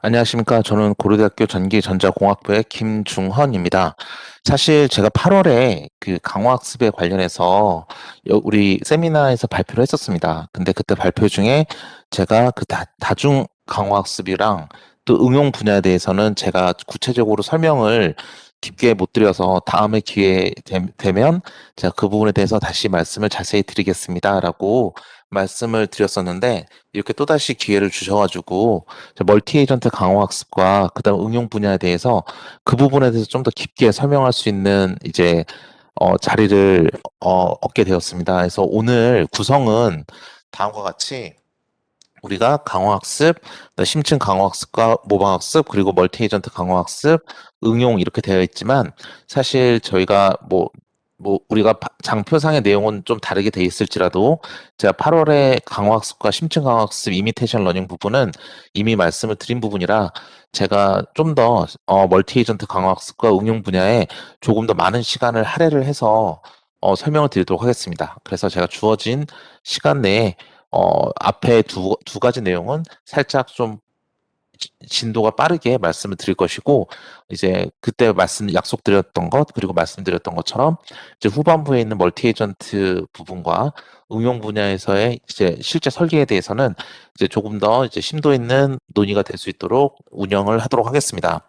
안녕하십니까. 저는 고려대학교 전기전자공학부의 김중헌입니다. 사실 제가 8월에 그 강화학습에 관련해서 우리 세미나에서 발표를 했었습니다. 근데 그때 발표 중에 제가 그 다중 강화학습이랑 또 응용 분야에 대해서는 제가 구체적으로 설명을 깊게 못 드려서 다음에 기회 되면 제가 그 부분에 대해서 다시 말씀을 자세히 드리겠습니다라고 말씀을 드렸었는데, 이렇게 또다시 기회를 주셔가지고 멀티 에이전트 강화 학습과 그다음 응용 분야에 대해서 그 부분에 대해서 좀 더 깊게 설명할 수 있는 이제 자리를 얻게 되었습니다. 그래서 오늘 구성은 다음과 같이 우리가 강화학습, 심층 강화학습과 모방학습, 그리고 멀티 에이전트 강화학습, 응용 이렇게 되어 있지만 사실 저희가 우리가 장표상의 내용은 좀 다르게 돼 있을지라도 제가 8월에 강화학습과 심층 강화학습 이미테이션 러닝 부분은 이미 말씀을 드린 부분이라 제가 좀 더 멀티 에이전트 강화학습과 응용 분야에 조금 더 많은 시간을 할애를 해서 설명을 드리도록 하겠습니다. 그래서 제가 주어진 시간 내에 앞에 두 가지 내용은 살짝 좀 진도가 빠르게 말씀을 드릴 것이고, 이제 그때 약속드렸던 것, 그리고 말씀드렸던 것처럼 이제 후반부에 있는 멀티 에이전트 부분과 응용 분야에서의 이제 실제 설계에 대해서는 이제 조금 더 이제 심도 있는 논의가 될 수 있도록 운영을 하도록 하겠습니다.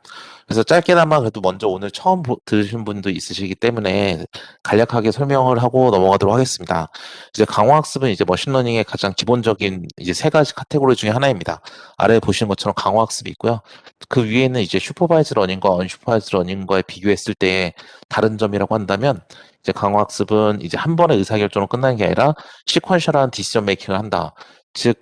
그래서 짧게나마 그래도 먼저 오늘 처음 들으신 분도 있으시기 때문에 간략하게 설명을 하고 넘어가도록 하겠습니다. 이제 강화학습은 이제 머신러닝의 가장 기본적인 이제 세 가지 카테고리 중에 하나입니다. 아래에 보시는 것처럼 강화학습이 있고요. 그 위에는 이제 슈퍼바이즈 러닝과 언슈퍼바이즈 러닝과의 비교했을 때 다른 점이라고 한다면, 이제 강화학습은 이제 한 번의 의사결정으로 끝나는 게 아니라 시퀀셜한 디시전 메이킹을 한다. 즉,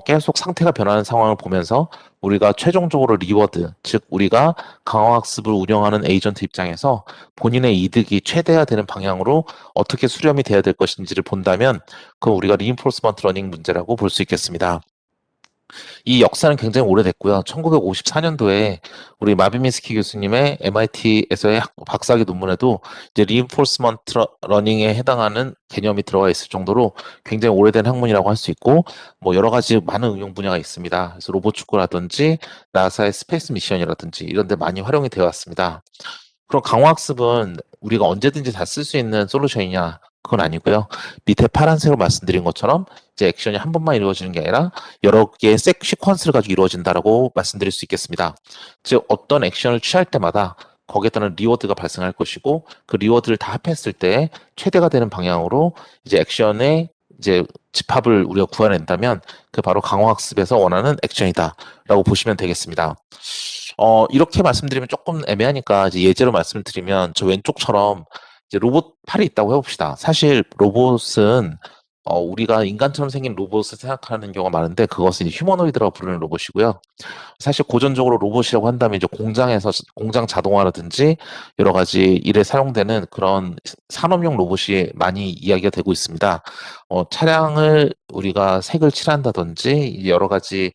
계속 상태가 변하는 상황을 보면서 우리가 최종적으로 리워드, 즉 우리가 강화학습을 운영하는 에이전트 입장에서 본인의 이득이 최대화되는 방향으로 어떻게 수렴이 돼야 될 것인지를 본다면, 그 우리가 리인포스먼트 러닝 문제라고 볼 수 있겠습니다. 이 역사는 굉장히 오래됐고요. 1954년도에 우리 마빈미스키 교수님의 MIT에서의 박사학위 논문에도 이제 reinforcement learning에 해당하는 개념이 들어가 있을 정도로 굉장히 오래된 학문이라고 할 수 있고, 뭐 여러 가지 많은 응용 분야가 있습니다. 그래서 로봇 축구라든지 나사의 스페이스 미션이라든지 이런 데 많이 활용이 되어 왔습니다. 그럼 강화학습은 우리가 언제든지 다 쓸 수 있는 솔루션이냐? 그건 아니고요. 밑에 파란색으로 말씀드린 것처럼 이제 액션이 한 번만 이루어지는 게 아니라 여러 개의 시퀀스를 가지고 이루어진다라고 말씀드릴 수 있겠습니다. 즉 어떤 액션을 취할 때마다 거기에 따른 리워드가 발생할 것이고, 그 리워드를 다 합했을 때 최대가 되는 방향으로 이제 액션의 이제 집합을 우리가 구해낸다면 그 바로 강화학습에서 원하는 액션이다라고 보시면 되겠습니다. 이렇게 말씀드리면 조금 애매하니까 이제 예제로 말씀을 드리면 저 왼쪽처럼 이제 로봇 팔이 있다고 해봅시다. 사실 로봇은 우리가 인간처럼 생긴 로봇을 생각하는 경우가 많은데 그것은 이제 휴머노이드라고 부르는 로봇이고요. 사실 고전적으로 로봇이라고 한다면 이제 공장에서 공장 자동화라든지 여러 가지 일에 사용되는 그런 산업용 로봇이 많이 이야기가 되고 있습니다. 차량을 우리가 색을 칠한다든지 여러 가지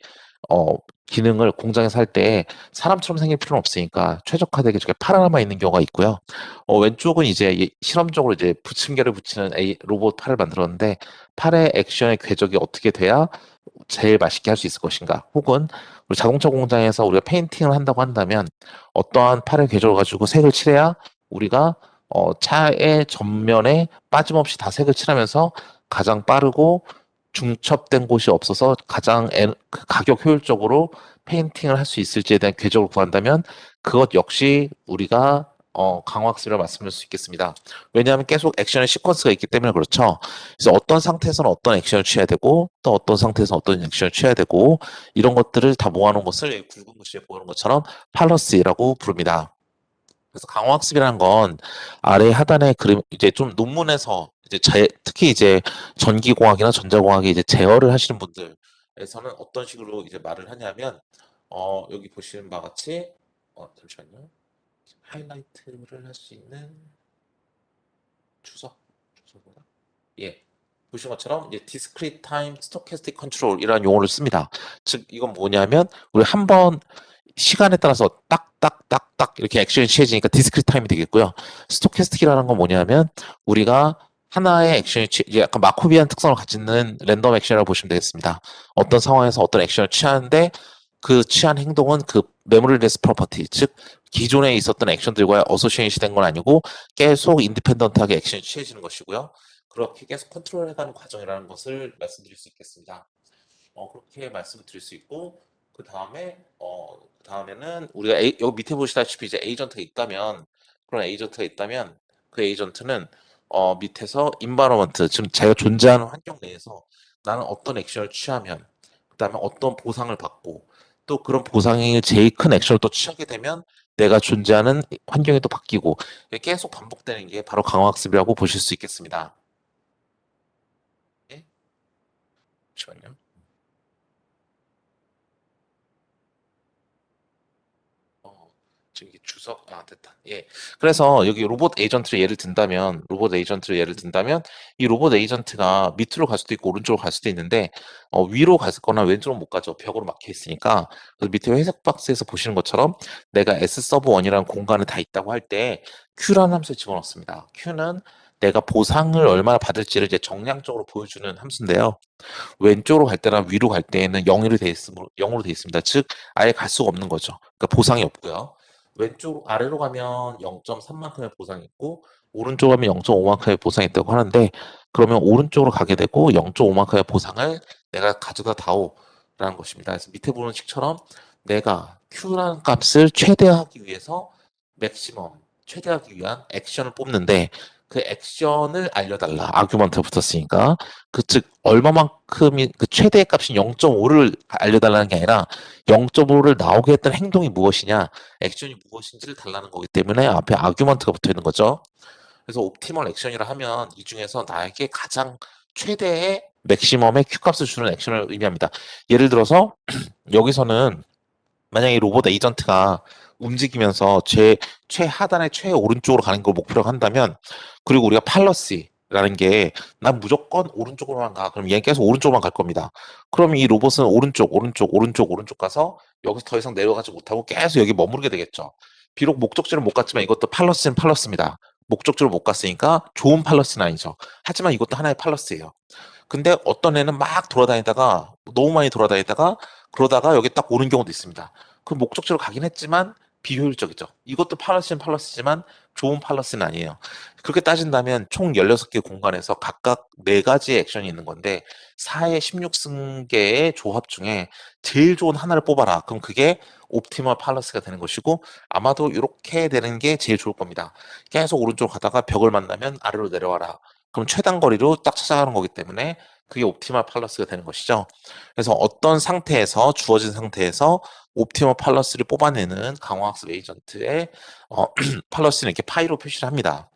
어, 기능을 공장에서 할 때 사람처럼 생길 필요는 없으니까 최적화되게 저게 팔아남아 있는 경우가 있고요. 왼쪽은 이제 실험적으로 이제 부침개를 붙이는 로봇 팔을 만들었는데 팔의 액션의 궤적이 어떻게 돼야 제일 맛있게 할 수 있을 것인가? 혹은 우리 자동차 공장에서 우리가 페인팅을 한다고 한다면 어떠한 팔의 궤적을 가지고 색을 칠해야 우리가 차의 전면에 빠짐없이 다 색을 칠하면서 가장 빠르고 중첩된 곳이 없어서 가장 그 가격 효율적으로 페인팅을 할 수 있을지에 대한 궤적을 구한다면 그것 역시 우리가 강화학습이라 말씀드릴 수 있겠습니다. 왜냐하면 계속 액션의 시퀀스가 있기 때문에 그렇죠. 그래서 어떤 상태에서는 어떤 액션을 취해야 되고 또 어떤 상태에서는 어떤 액션을 취해야 되고 이런 것들을 다 모아놓은 것을 여기 굵은 글씨에 보이는 것처럼 팔러스라고 부릅니다. 그래서 강화학습이라는 건 아래 하단에 그림 이제 좀 논문에서 이제 특히 이제 전기공학이나 전자공학에 이제 제어를 하시는 분들에서는 어떤 식으로 이제 말을 하냐면 여기 보시는 바와 같이 잠시만요. 하이라이트를 할 수 있는 주소보다 예. 보신 것처럼 이제 discrete time stochastic control이라는 용어를 씁니다. 즉 이건 뭐냐면 우리 한 번 시간에 따라서 딱딱딱딱 이렇게 액션이 취해지니까 디스크리트 타임이 되겠고요. 스토캐스틱이라는 건 뭐냐면 우리가 하나의 액션이 이제 약간 마코비안 특성을 가지는 랜덤 액션이라고 보시면 되겠습니다. 어떤 상황에서 어떤 액션을 취하는데 그 취한 행동은 그 메모리레스 프로퍼티, 즉 기존에 있었던 액션들과 어소시에이션 된 건 아니고 계속 인디펜던트하게 액션이 취해지는 것이고요. 그렇게 계속 컨트롤해가는 과정이라는 것을 말씀드릴 수 있겠습니다. 그렇게 말씀을 드릴 수 있고 그 다음에는 우리가 여기 밑에 보시다시피 이제 에이전트가 있다면 그런 에이전트가 있다면 그 에이전트는 밑에서 인바로먼트 지금 제가 존재하는 환경 내에서 나는 어떤 액션을 취하면 그다음에 어떤 보상을 받고 또 그런 보상이 제일 큰 액션을 또 취하게 되면 내가 존재하는 환경이 또 바뀌고 이게 계속 반복되는 게 바로 강화학습이라고 보실 수 있겠습니다. 네? 잠시만요. 어, 지금 이게 주석, 됐다. 예. 그래서 여기 로봇 에이전트를 예를 든다면, 이 로봇 에이전트가 밑으로 갈 수도 있고, 오른쪽으로 갈 수도 있는데, 위로 갔거나 왼쪽으로 못 가죠. 벽으로 막혀 있으니까. 그래서 밑에 회색 박스에서 보시는 것처럼, 내가 S 서브 1이라는 공간에 다 있다고 할 때, Q라는 함수를 집어넣습니다. Q는 내가 보상을 얼마나 받을지를 이제 정량적으로 보여주는 함수인데요. 왼쪽으로 갈 때나 위로 갈 때에는 0으로 돼 있습니다. 즉 아예 갈 수가 없는 거죠. 그러니까 보상이 없고요. 왼쪽 아래로 가면 0.3만큼의 보상이 있고 오른쪽으로 가면 0.5만큼의 보상이 있다고 하는데 그러면 오른쪽으로 가게 되고 0.5만큼의 보상을 내가 가져다 다오라는 것입니다. 그래서 밑에 보는 식처럼 내가 Q라는 값을 최대화하기 위해서 맥시멈 최대화하기 위한 액션을 뽑는데 그 액션을 알려달라. 아규먼트가 붙었으니까. 즉 얼마만큼이 그 최대 값인 0.5를 알려달라는 게 아니라 0.5를 나오게 했던 행동이 무엇이냐, 액션이 무엇인지를 달라는 거기 때문에 앞에 아규먼트가 붙어 있는 거죠. 그래서 옵티멀 액션이라 하면 이 중에서 나에게 가장 최대의 맥시멈의 Q 값을 주는 액션을 의미합니다. 예를 들어서 여기서는 만약에 로봇 에이전트가 움직이면서 최하단의 최오른쪽으로 가는 걸 목표로 한다면, 그리고 우리가 팔러시라는 게, 난 무조건 오른쪽으로만 가. 그럼 얘는 계속 오른쪽으로만 갈 겁니다. 그럼 이 로봇은 오른쪽 가서 여기서 더 이상 내려가지 못하고 계속 여기 머무르게 되겠죠. 비록 목적지를 못 갔지만 이것도 팔러스는 팔러스입니다. 목적지를 못 갔으니까 좋은 팔러스는 아니죠. 하지만 이것도 하나의 팔러스예요. 근데 어떤 애는 막 돌아다니다가 너무 많이 돌아다니다가 그러다가 여기 딱 오는 경우도 있습니다. 그 목적지로 가긴 했지만 비효율적이죠. 이것도 팔러스지만 좋은 팔러스는 아니에요. 그렇게 따진다면 총 16개 공간에서 각각 4가지의 액션이 있는 건데 4의 16승계의 조합 중에 제일 좋은 하나를 뽑아라. 그럼 그게 옵티멀 팔러스가 되는 것이고 아마도 이렇게 되는 게 제일 좋을 겁니다. 계속 오른쪽으로 가다가 벽을 만나면 아래로 내려와라. 그럼 최단 거리로 딱 찾아가는 거기 때문에 그게 옵티멀 팔러스가 되는 것이죠. 그래서 어떤 상태에서 주어진 상태에서 옵티멀 팔러스를 뽑아내는 강화학습 에이전트의 팔러스는 이렇게 파이로 표시를 합니다.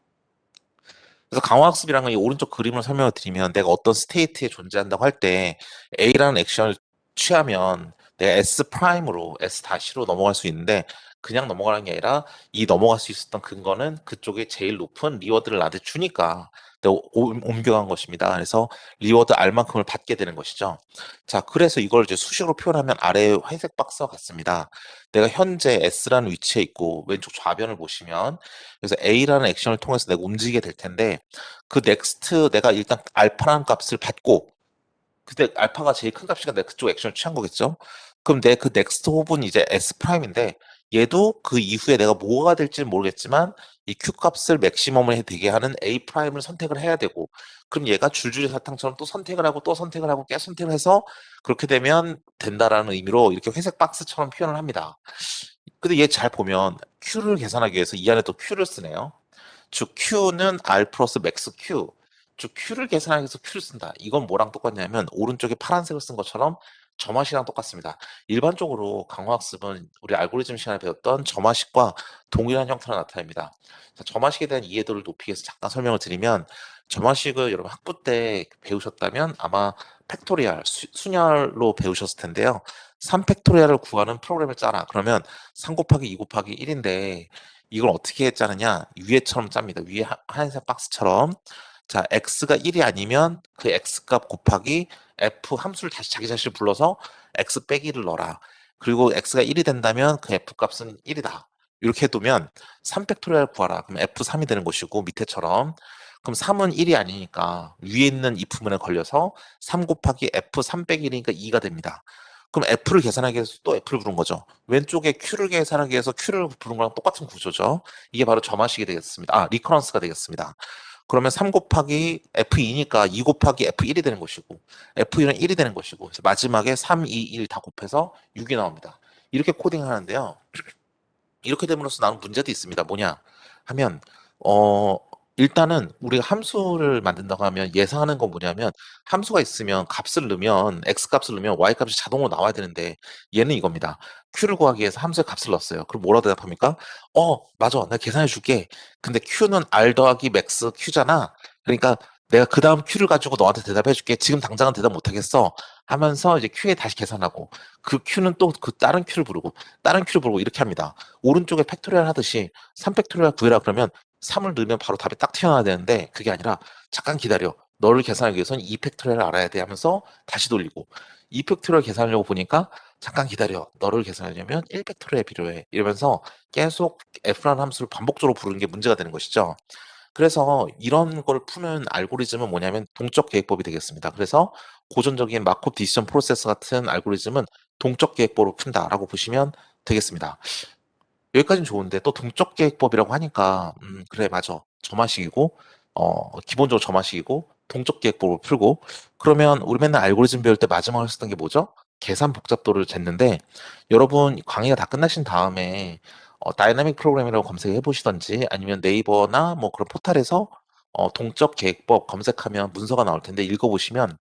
그래서 강화학습이란 건 이 오른쪽 그림을 설명을 드리면 내가 어떤 스테이트에 존재한다고 할 때 A라는 액션을 취하면 내가 S 프라임으로 S 다시로 넘어갈 수 있는데 그냥 넘어가는 게 아니라 이 넘어갈 수 있었던 근거는 그쪽에 제일 높은 리워드를 나한테 주니까 내가 옮겨간 것입니다. 그래서 리워드 R만큼을 받게 되는 것이죠. 자, 그래서 이걸 이제 수식으로 표현하면 아래 회색 박스와 같습니다. 내가 현재 S라는 위치에 있고 왼쪽 좌변을 보시면 그래서 A라는 액션을 통해서 내가 움직이게 될 텐데 그 넥스트 내가 일단 알파라는 값을 받고 그때 알파가 제일 큰 값이니까 내가 그쪽 액션을 취한 거겠죠. 그럼 내 그 넥스트 홉은 이제 S 프라임인데 얘도 그 이후에 내가 뭐가 될지는 모르겠지만 이 Q 값을 맥시멈을 되게 하는 A 프라임을 선택을 해야 되고 그럼 얘가 줄줄이 사탕처럼 또 선택을 하고 또 선택을 하고 계속 선택을 해서 그렇게 되면 된다라는 의미로 이렇게 회색 박스처럼 표현을 합니다. 근데 얘 잘 보면 Q를 계산하기 위해서 이 안에 또 Q를 쓰네요. 즉 Q는 R 플러스 맥스 Q. 즉 Q를 계산하기 위해서 Q를 쓴다. 이건 뭐랑 똑같냐면 오른쪽에 파란색을 쓴 것처럼 점화식이랑 똑같습니다. 일반적으로 강화학습은 우리 알고리즘 시간에 배웠던 점화식과 동일한 형태로 나타납니다. 자, 점화식에 대한 이해도를 높이기 위해서 잠깐 설명을 드리면 점화식을 여러분 학부 때 배우셨다면 아마 팩토리얼, 수열로 배우셨을 텐데요. 3팩토리얼을 구하는 프로그램을 짜라. 그러면 3 곱하기 2 곱하기 1인데 이걸 어떻게 짜느냐? 위에처럼 짭니다. 위에 하얀색 박스처럼. 자, x가 1이 아니면 그 x 값 곱하기 f 함수를 다시 자기 자신을 불러서 x 빼기 1을 넣어라. 그리고 x가 1이 된다면 그 f 값은 1이다. 이렇게 해두면 3팩토리얼 구하라. 그럼 f3이 되는 것이고 밑에처럼 그럼 3은 1이 아니니까 위에 있는 if 부분에 걸려서 3 곱하기 f3 빼기 1이니까 2가 됩니다. 그럼 F를 계산하기 위해서 또 F를 부른 거죠. 왼쪽에 Q를 계산하기 위해서 Q를 부른 거랑 똑같은 구조죠. 이게 바로 점화식이 되겠습니다. 리커런스가 되겠습니다. 그러면 3 곱하기 F2니까 2 곱하기 F1이 되는 것이고 F1은 1이 되는 것이고 그래서 마지막에 3, 2, 1 다 곱해서 6이 나옵니다. 이렇게 코딩하는데요. 이렇게 됨으로써 나는 문제도 있습니다. 뭐냐 하면 어 일단은 우리가 함수를 만든다고 하면 예상하는 건 뭐냐면 함수가 있으면 값을 넣으면 x 값을 넣으면 y 값이 자동으로 나와야 되는데 얘는 이겁니다. q를 구하기 위해서 함수의 값을 넣었어요. 그럼 뭐라고 대답합니까? 맞아. 내가 계산해 줄게. 근데 q는 r 더하기 max q잖아. 그러니까 내가 그 다음 q를 가지고 너한테 대답해 줄게. 지금 당장은 대답 못 하겠어. 하면서 이제 q에 다시 계산하고 그 q는 또 그 다른 q를 부르고 다른 q를 부르고 이렇게 합니다. 오른쪽에 팩토리얼 하듯이 3팩토리얼 구해라 그러면 3을 넣으면 바로 답이 딱 튀어나와야 되는데 그게 아니라 잠깐 기다려. 너를 계산하기 위해서는 2팩토리얼을 알아야 돼 하면서 다시 돌리고 2팩토리얼 계산하려고 보니까 잠깐 기다려. 너를 계산하려면 1팩토리얼 필요해. 이러면서 계속 F라는 함수를 반복적으로 부르는 게 문제가 되는 것이죠. 그래서 이런 걸 푸는 알고리즘은 뭐냐면 동적 계획법이 되겠습니다. 그래서 고전적인 마콥 디시전 프로세스 같은 알고리즘은 동적 계획법으로 푼다라고 보시면 되겠습니다. 여기까지는 좋은데 또 동적 계획법이라고 하니까 그래 맞아 점화식이고 기본적으로 점화식이고 동적 계획법을 풀고 그러면 우리 맨날 알고리즘 배울 때 마지막으로 쓰던 게 뭐죠? 계산 복잡도를 쟀는데 여러분 강의가 다 끝나신 다음에 다이나믹 프로그램이라고 검색해 보시던지 아니면 네이버나 뭐 그런 포털에서 동적 계획법 검색하면 문서가 나올 텐데 읽어보시면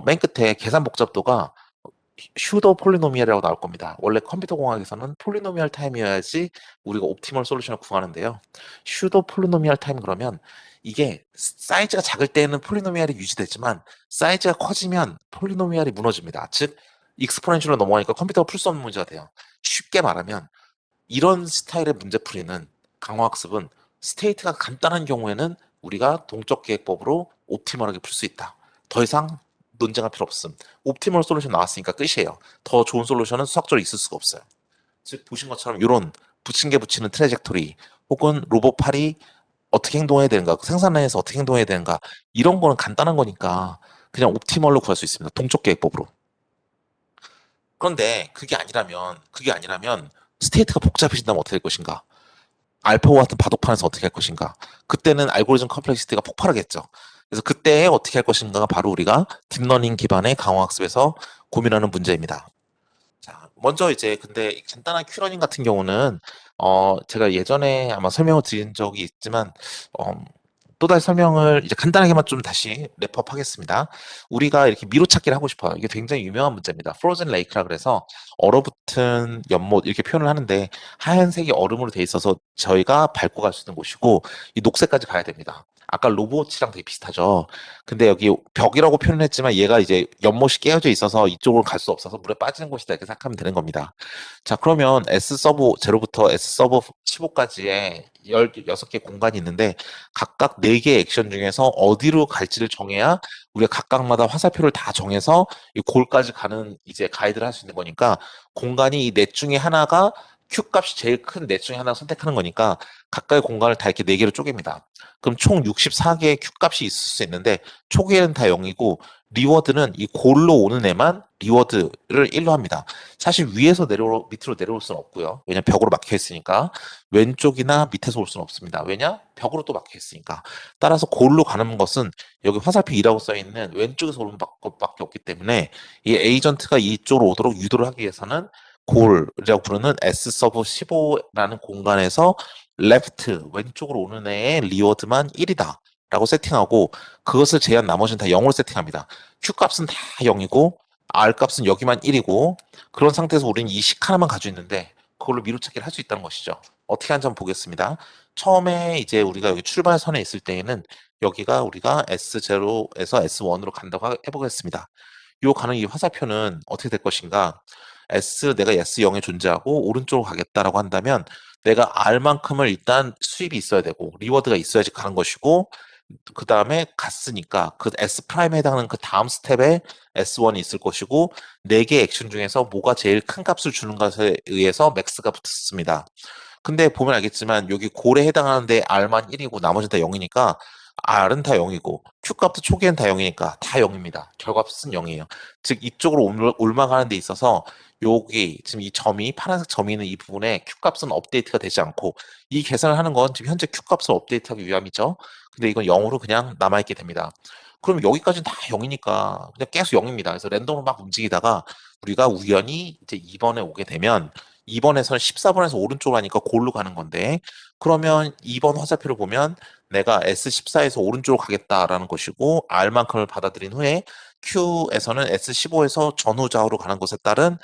맨 끝에 계산 복잡도가 슈도 폴리노미얼이라고 나올 겁니다. 원래 컴퓨터 공학에서는 폴리노미얼 타임이어야지 우리가 옵티멀 솔루션을 구하는데요. 슈도 폴리노미얼 타임 그러면 이게 사이즈가 작을 때는 폴리노미얼이 유지되지만 사이즈가 커지면 폴리노미얼이 무너집니다. 즉 익스포넨셜로 넘어가니까 컴퓨터가 풀 수 없는 문제가 돼요. 쉽게 말하면 이런 스타일의 문제풀이는 강화학습은 스테이트가 간단한 경우에는 우리가 동적 계획법으로 옵티멀하게 풀 수 있다. 더 이상 논쟁할 필요 없음. 옵티멀 솔루션 나왔으니까 끝이에요. 더 좋은 솔루션은 수학적으로 있을 수가 없어요. 즉 보신 것처럼 이런 붙인 게 붙이는 트레젝토리 혹은 로봇 팔이 어떻게 행동해야 되는가, 생산 라인에서 어떻게 행동해야 되는가 이런 거는 간단한 거니까 그냥 옵티멀로 구할 수 있습니다. 동적 계획법으로. 그런데 그게 아니라면 스테이트가 복잡해진다면 어떻게 될 것인가? 알파고 같은 바둑판에서 어떻게 할 것인가? 그때는 알고리즘 컴플렉시티가 폭발하겠죠. 그래서 그때 어떻게 할 것인가가 바로 우리가 딥러닝 기반의 강화학습에서 고민하는 문제입니다. 자, 먼저 이제 근데 간단한 큐러닝 같은 경우는 제가 예전에 아마 설명을 드린 적이 있지만 어, 또다시 설명을 이제 간단하게만 좀 다시 랩업 하겠습니다. 우리가 이렇게 미로찾기를 하고 싶어요. 이게 굉장히 유명한 문제입니다. 프로즌 레이크라 그래서 얼어붙은 연못 이렇게 표현을 하는데 하얀색이 얼음으로 돼 있어서 저희가 밟고 갈 수 있는 곳이고 이 녹색까지 가야 됩니다. 아까 로봇이랑 되게 비슷하죠. 근데 여기 벽이라고 표현했지만 얘가 이제 연못이 깨어져 있어서 이쪽으로 갈 수 없어서 물에 빠지는 곳이다 이렇게 생각하면 되는 겁니다. 자, 그러면 S 서버 0부터 S 서버 15까지의 16개 공간이 있는데 각각 4개의 액션 중에서 어디로 갈지를 정해야 우리가 각각마다 화살표를 다 정해서 이 골까지 가는 이제 가이드를 할 수 있는 거니까 공간이 이 넷 중에 하나가 Q 값이 제일 큰 넷 중에 하나 선택하는 거니까 각각의 공간을 다 이렇게 4개로 쪼갭니다. 그럼 총 64개의 Q 값이 있을 수 있는데 초기에는 다 0이고 리워드는 이 골로 오는 애만 리워드를 1로 합니다. 사실 위에서 밑으로 내려올 수는 없고요. 왜냐 벽으로 막혀 있으니까 왼쪽이나 밑에서 올 수는 없습니다. 왜냐 벽으로 또 막혀 있으니까. 따라서 골로 가는 것은 여기 화살표 2라고 써 있는 왼쪽에서 오는 것밖에 없기 때문에 이 에이전트가 이쪽으로 오도록 유도를 하기 위해서는 골이라고 부르는 S 서브 15라는 공간에서 레프트 왼쪽으로 오는 애의 리워드만 1이다. 라고 세팅하고 그것을 제한 나머지는 다 0으로 세팅합니다. Q 값은 다 0이고 R 값은 여기만 1이고 그런 상태에서 우리는 이 식 하나만 가지고 있는데 그걸로 미루찾기를 할 수 있다는 것이죠. 어떻게 하는지 한번 보겠습니다. 처음에 이제 우리가 여기 출발선에 있을 때에는 여기가 우리가 S0에서 S1으로 간다고 해보겠습니다. 요 가는 이 화살표는 어떻게 될 것인가? 내가 S0에 존재하고 오른쪽으로 가겠다라고 한다면 내가 R만큼을 일단 수입이 있어야 되고 리워드가 있어야지 가는 것이고 그 다음에 갔으니까 그 S 프라임에 해당하는 그 다음 스텝에 S1이 있을 것이고 4개 액션 중에서 뭐가 제일 큰 값을 주는 것에 의해서 맥스가 붙습니다. 근데 보면 알겠지만 여기 골에 해당하는데 R만 1이고 나머지 다 0이니까 R은 다 0이고 Q값도 초기엔 다 0이니까 다 0입니다. 결과값은 0이에요. 즉 이쪽으로 올라가는 데 있어서 여기 지금 이 점이 파란색 점이 있는 이 부분에 Q값은 업데이트가 되지 않고 이 계산을 하는 건 지금 현재 Q값을 업데이트하기 위함이죠. 근데 이건 0으로 그냥 남아있게 됩니다. 그럼 여기까지는 다 0이니까 그냥 계속 0입니다. 그래서 랜덤으로 막 움직이다가 우리가 우연히 이제 2번에 오게 되면 2번에서는 14번에서 오른쪽으로 하니까 골로 가는 건데 그러면 2번 화살표를 보면 내가 S14에서 오른쪽으로 가겠다라는 것이고 R만큼을 받아들인 후에 Q에서는 S15에서 전후 좌우로 가는 것에 따른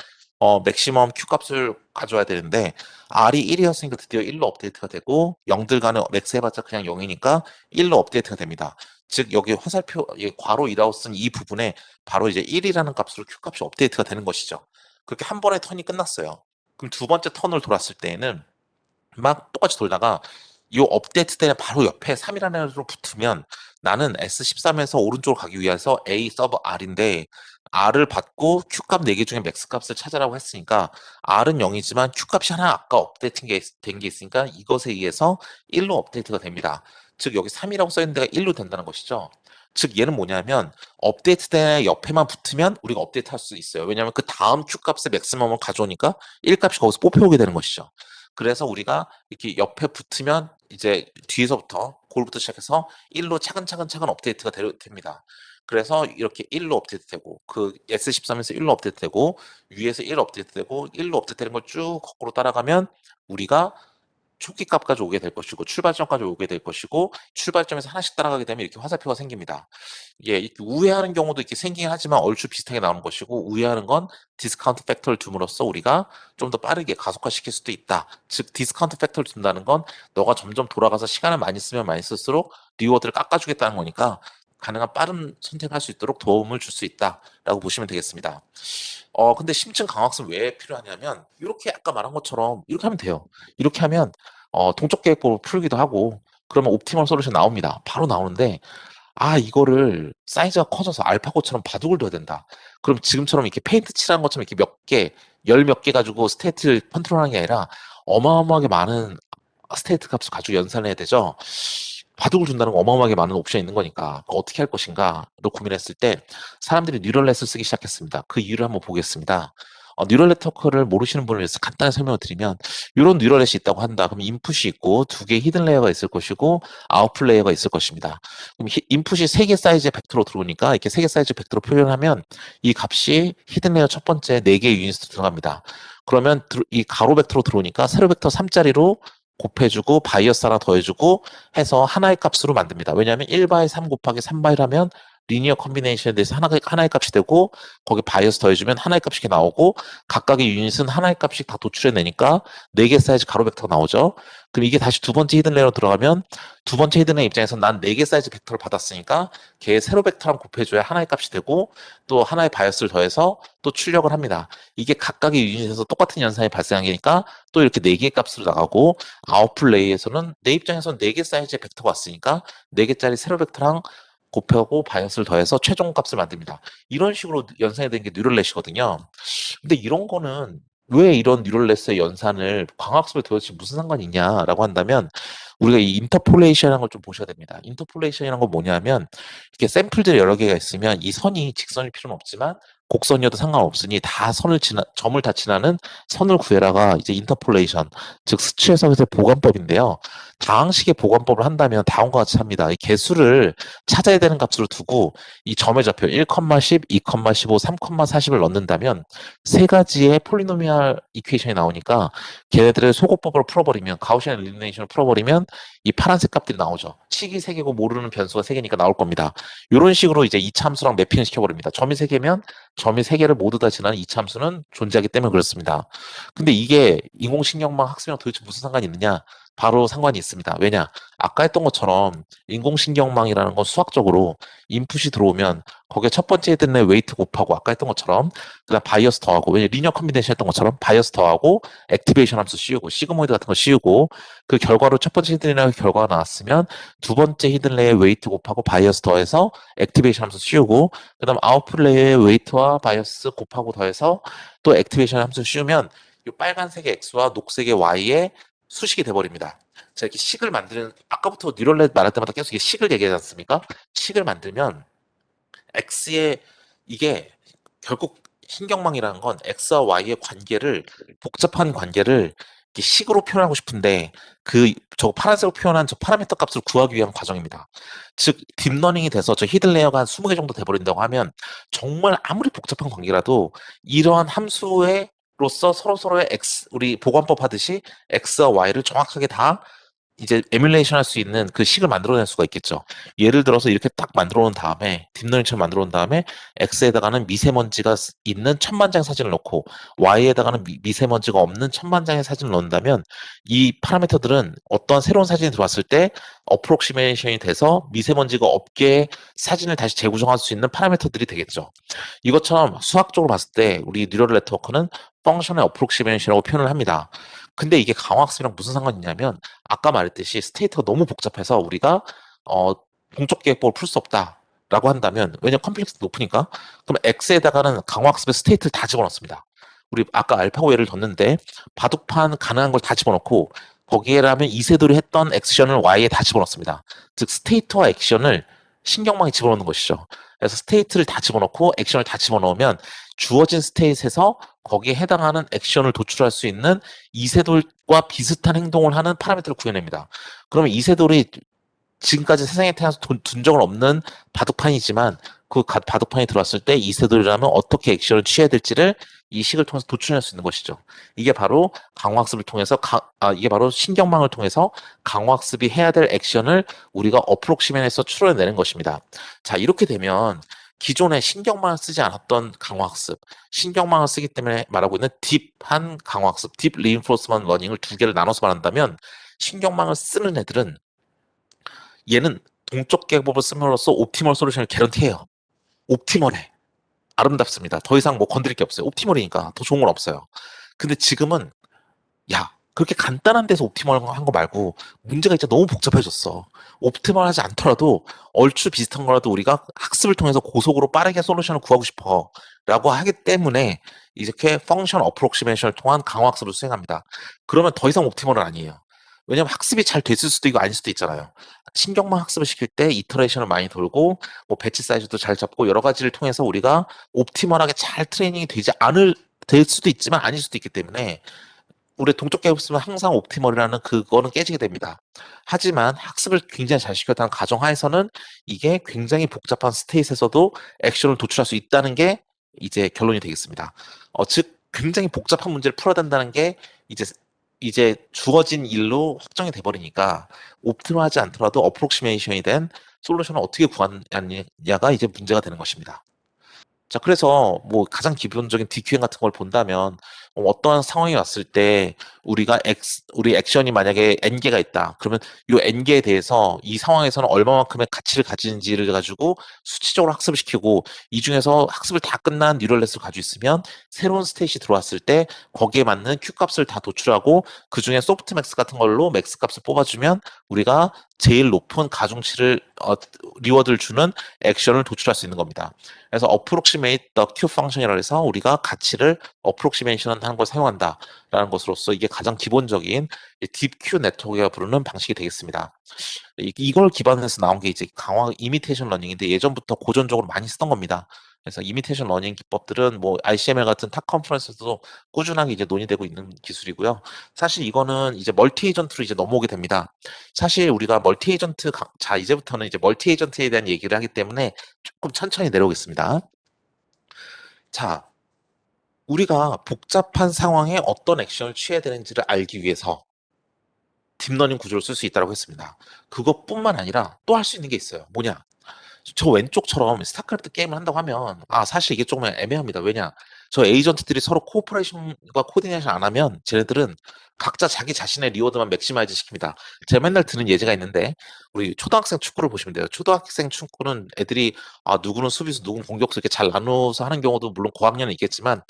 맥시멈 Q 값을 가져야 되는데 R이 1이었으니까 드디어 1로 업데이트가 되고 0들 간에 맥스 해봤자 그냥 0이니까 1로 업데이트가 됩니다. 즉 여기 화살표 괄호 2라고 쓴 이 부분에 바로 이제 1이라는 값으로 Q 값이 업데이트가 되는 것이죠. 그렇게 한 번의 턴이 끝났어요. 그럼 두 번째 턴을 돌았을 때에는 막 똑같이 돌다가 이 업데이트 때는 바로 옆에 3이라는 애로 붙으면 나는 S13에서 오른쪽으로 가기 위해서 A 서브 R인데 R을 받고 Q값 4개 중에 맥스 값을 찾으라고 했으니까 R은 0이지만 Q값이 하나 아까 업데이트 된 게 있으니까 이것에 의해서 1로 업데이트가 됩니다. 즉 여기 3이라고 써있는 데가 1로 된다는 것이죠. 즉 얘는 뭐냐면 업데이트 때 옆에만 붙으면 우리가 업데이트 할 수 있어요. 왜냐하면 그 다음 Q값의 맥시멈을 가져오니까 1값이 거기서 뽑혀오게 되는 것이죠. 그래서 우리가 이렇게 옆에 붙으면 이제 뒤에서부터 골부터 시작해서 1로 차근차근 업데이트가 됩니다. 그래서 이렇게 1로 업데이트되고 그 S13에서 1로 업데이트되고 위에서 1 업데이트되고 1로 업데이트되는 걸 쭉 거꾸로 따라가면 우리가 초기 값까지 오게 될 것이고 출발점까지 오게 될 것이고 출발점에서 하나씩 따라가게 되면 이렇게 화살표가 생깁니다. 예, 이렇게 우회하는 경우도 이렇게 생기긴 하지만 얼추 비슷하게 나오는 것이고 우회하는 건 디스카운트 팩터를 둠으로써 우리가 좀 더 빠르게 가속화시킬 수도 있다. 즉 디스카운트 팩터를 둔다는 건 너가 점점 돌아가서 시간을 많이 쓰면 많이 쓸수록 리워드를 깎아주겠다는 거니까 가능한 빠른 선택을 할 수 있도록 도움을 줄 수 있다라고 보시면 되겠습니다. 근데 심층 강학습 왜 필요하냐면 이렇게 아까 말한 것처럼 이렇게 하면 돼요. 이렇게 하면 동적 계획법을 풀기도 하고 그러면 옵티멀 솔루션 나옵니다. 바로 나오는데 이거를 사이즈가 커져서 알파고처럼 바둑을 둬야 된다. 그럼 지금처럼 이렇게 페인트 칠하는 것처럼 이렇게 몇 개, 열 몇 개 가지고 스테이트를 컨트롤하는 게 아니라 어마어마하게 많은 스테이트 값을 가지고 연산을 해야 되죠. 바둑을 둔다는 건 어마어마하게 많은 옵션이 있는 거니까 어떻게 할 것인가로 고민했을 때 사람들이 뉴럴넷을 쓰기 시작했습니다. 그 이유를 한번 보겠습니다. 뉴럴 네트워크를 모르시는 분을 위해서 간단히 설명을 드리면 이런 뉴럴넷이 있다고 한다. 그럼 인풋이 있고 두 개의 히든 레이어가 있을 것이고 아웃풋 레이어가 있을 것입니다. 그럼 인풋이 세 개 사이즈의 벡터로 들어오니까 이렇게 세 개 사이즈 벡터로 표현하면 이 값이 히든 레이어 첫 번째 네 개의 유닛으로 들어갑니다. 그러면 이 가로 벡터로 들어오니까 세로 벡터 3짜리로 곱해주고 바이어스 하나 더해주고 해서 하나의 값으로 만듭니다. 왜냐하면 1바이 3 곱하기 3바이 하면 리니어 컨비네이션에 대해서 하나의 값이 되고 거기 바이어스 더해주면 하나의 값이 이렇게 나오고 각각의 유닛은 하나의 값씩 다 도출해내니까 4개 사이즈 가로 벡터가 나오죠. 그럼 이게 다시 두 번째 히든 레이어로 들어가면 두 번째 히든 레이어 입장에서 난 4개 사이즈 벡터를 받았으니까 걔 세로 벡터랑 곱해줘야 하나의 값이 되고 또 하나의 바이어스를 더해서 또 출력을 합니다. 이게 각각의 유닛에서 똑같은 현상이 발생하니까 또 이렇게 4개의 값으로 나가고 아웃풋 레이에서는 내 입장에서는 4개 사이즈의 벡터가 왔으니까 4개짜리 세로 벡터랑 곱하고 바이어스를 더해서 최종 값을 만듭니다. 이런 식으로 연산이 된 게 뉴럴넷이거든요. 근데 이런 거는 왜 이런 뉴럴넷의 연산을 광학습에 도대체 무슨 상관이 있냐라고 한다면 우리가 이 인터폴레이션이라는 걸 좀 보셔야 됩니다. 인터폴레이션이라는 건 뭐냐면 이렇게 샘플들이 여러 개가 있으면 이 선이 직선일 필요는 없지만 곡선이어도 상관없으니 다 점을 다 지나는 선을 구해라가 이제 인터폴레이션, 즉 수치 해석에서 보관법인데요. 다항식의 보관법을 한다면 다음과 같이 합니다. 이 개수를 찾아야 되는 값으로 두고 이 점의 좌표 1, 10, 2, 15, 3, 40을 넣는다면 세 가지의 폴리노미얼 이퀘이션이 나오니까 걔네들을 소곱법으로 풀어버리면 가우시안 엘리미네이션을 풀어버리면 이 파란색 값들이 나오죠. 식이 3개고 모르는 변수가 3개니까 나올 겁니다. 이런 식으로 이제 이차함수랑 매핑을 시켜버립니다. 점이 3개면 점이 3개를 모두 다 지나는 이차함수는 존재하기 때문에 그렇습니다. 근데 이게 인공신경망 학습이랑 도대체 무슨 상관이 있느냐? 바로 상관이 있습니다. 왜냐? 아까 했던 것처럼 인공신경망이라는 건 수학적으로 인풋이 들어오면 거기에 첫 번째 헤드의 웨이트 곱하고 아까 했던 것처럼 그다음 바이어스 더하고 왜냐 리니어 컨비네이션 했던 것처럼 바이어스 더하고 액티베이션 함수 씌우고 시그모이드 같은 거 씌우고 그 결과로 첫 번째 히든레이어 결과가 나왔으면 두 번째 히든레이어의 웨이트 곱하고 바이어스 더해서 액티베이션 함수 씌우고 그다음 아웃풋 레이어의 웨이트와 바이어스 곱하고 더해서 또 액티베이션 함수 씌우면 이 빨간색의 x와 녹색의 y의 수식이 돼버립니다. 자, 이렇게 식을 만드는, 아까부터 뉴럴넷 말할 때마다 계속 이게 식을 얘기하지 않습니까? 식을 만들면 X의, 이게 결국 신경망이라는 건 X와 Y의 관계를, 복잡한 관계를 이렇게 식으로 표현하고 싶은데, 저 파란색으로 표현한 저 파라미터 값을 구하기 위한 과정입니다. 즉, 딥러닝이 돼서 저 히든 레이어가 한 20개 정도 돼버린다고 하면, 정말 아무리 복잡한 관계라도 이러한 함수의 로서 서로서로의 우리 보관법 하듯이 X와 Y를 정확하게 다 이제 에뮬레이션 할 수 있는 그 식을 만들어낼 수가 있겠죠. 예를 들어서 이렇게 딱 만들어 놓은 다음에, 딥러닝처럼 만들어 놓은 다음에, X에다가는 미세먼지가 있는 1000만 장의 사진을 넣고, Y에다가는 미세먼지가 없는 1000만 장의 사진을 넣는다면, 이 파라미터들은 어떤 새로운 사진이 들어왔을 때, 어프록시메이션이 돼서 미세먼지가 없게 사진을 다시 재구성할 수 있는 파라미터들이 되겠죠. 이것처럼 수학적으로 봤을 때 우리 뉴럴 네트워크는 펑션의 어프록시메이션이라고 표현을 합니다. 근데 이게 강화학습이랑 무슨 상관이 있냐면, 아까 말했듯이 스테이트가 너무 복잡해서 우리가 어, 동적 계획법을 풀 수 없다라고 한다면, 왜냐면 컴플렉스 높으니까, 그럼 X에다가는 강화학습의 스테이트를 다 집어넣습니다. 우리 아까 알파고 예를 뒀는데, 바둑판 가능한 걸 다 집어넣고, 거기에라면 이세돌이 했던 액션을 Y에 다 집어넣습니다. 즉 스테이트와 액션을 신경망에 집어넣는 것이죠. 그래서 스테이트를 다 집어넣고 액션을 다 집어넣으면, 주어진 스테이트에서 거기에 해당하는 액션을 도출할 수 있는 이세돌과 비슷한 행동을 하는 파라미터를 구해냅니다. 그러면 이세돌이 지금까지 세상에 태어나서 둔 적은 없는 바둑판이지만, 그 바둑판이 들어왔을 때 이세돌이라면 어떻게 액션을 취해야 될지를 이 식을 통해서 도출할 수 있는 것이죠. 이게 바로 강화학습을 통해서 이게 바로 신경망을 통해서 강화학습이 해야 될 액션을 우리가 어프록시메이션에서 추론해내는 것입니다. 자, 이렇게 되면 기존에 신경망을 쓰지 않았던 강화학습, 신경망을 쓰기 때문에 말하고 있는 딥한 강화학습, 딥 리인포스먼트 러닝을 두 개를 나눠서 말한다면, 신경망을 쓰는 애들은, 얘는 동적 계법을 씀으로써 옵티멀 솔루션을 개런티해요. 옵티멀해. 아름답습니다. 더 이상 뭐 건드릴 게 없어요. 옵티멀이니까 더 좋은 건 없어요. 근데 지금은, 야, 그렇게 간단한 데서 옵티멀 한 거 말고 문제가 진짜 너무 복잡해졌어. 옵티멀 하지 않더라도 얼추 비슷한 거라도 우리가 학습을 통해서 고속으로 빠르게 솔루션을 구하고 싶어 라고 하기 때문에 이렇게 펑션 어프록시메이션을 통한 강화학습을 수행합니다. 그러면 더 이상 옵티멀은 아니에요. 왜냐면 학습이 잘 됐을 수도 있고 아닐 수도 있잖아요. 신경망 학습을 시킬 때 이터레이션을 많이 돌고, 뭐 배치 사이즈도 잘 잡고, 여러 가지를 통해서 우리가 옵티멀하게 잘 트레이닝이 될 수도 있지만 아닐 수도 있기 때문에, 우리 동적 겹으면 항상 옵티멀이라는 그거는 깨지게 됩니다. 하지만 학습을 굉장히 잘 시켰다는 가정하에서는 이게 굉장히 복잡한 스테이트에서도 액션을 도출할 수 있다는 게 이제 결론이 되겠습니다. 즉 굉장히 복잡한 문제를 풀어야 된다는 게 이제 주어진 일로 확정이 돼버리니까, 옵티멀하지 않더라도 어프록시메이션이 된 솔루션을 어떻게 구하느냐가 이제 문제가 되는 것입니다. 자, 그래서 뭐 가장 기본적인 DQM 같은 걸 본다면, 어떠한 상황이 왔을 때 우리 액션이 만약에 N개가 있다. 그러면 이 N개에 대해서 이 상황에서는 얼마만큼의 가치를 가지는지를 가지고 수치적으로 학습을 시키고, 이 중에서 학습을 다 끝난 뉴럴넷을 가지고 있으면 새로운 스테이시 들어왔을 때 거기에 맞는 Q 값을 다 도출하고, 그 중에 소프트맥스 같은 걸로 맥스 값을 뽑아주면 우리가 제일 높은 가중치를 리워드를 주는 액션을 도출할 수 있는 겁니다. 그래서 approximate the Q function이라 해서 우리가 가치를 approximation 하는 걸 사용한다라는 것으로서, 이게 가장 기본적인 딥 Q 네트워크가 부르는 방식이 되겠습니다. 이걸 기반해서 나온 게 이제 강화 이미테이션 러닝인데, 예전부터 고전적으로 많이 쓰던 겁니다. 그래서 이미테이션 러닝 기법들은 뭐 ICML 같은 탑 컨퍼런스에서도 꾸준하게 이제 논의되고 있는 기술이고요. 사실 이거는 이제 멀티 에이전트로 이제 넘어오게 됩니다. 사실 우리가 자, 이제부터는 이제 멀티 에이전트에 대한 얘기를 하기 때문에 조금 천천히 내려오겠습니다. 자, 우리가 복잡한 상황에 어떤 액션을 취해야 되는지를 알기 위해서 딥러닝 구조를 쓸 수 있다고 했습니다. 그것뿐만 아니라 또 할 수 있는 게 있어요. 뭐냐? 저 왼쪽처럼 스타크래프트 게임을 한다고 하면, 사실 이게 조금 애매합니다. 왜냐, 저 에이전트들이 서로 코오퍼레이션과 코디네이션 안 하면 쟤네들은 각자 자기 자신의 리워드만 맥시마이즈 시킵니다. 제가 맨날 드는 예제가 있는데, 우리 초등학생 축구를 보시면 돼요. 초등학생 축구는 애들이 누구는 수비수 누구는 공격수 이렇게 잘 나누어서 하는 경우도 물론 고학년은 있겠지만,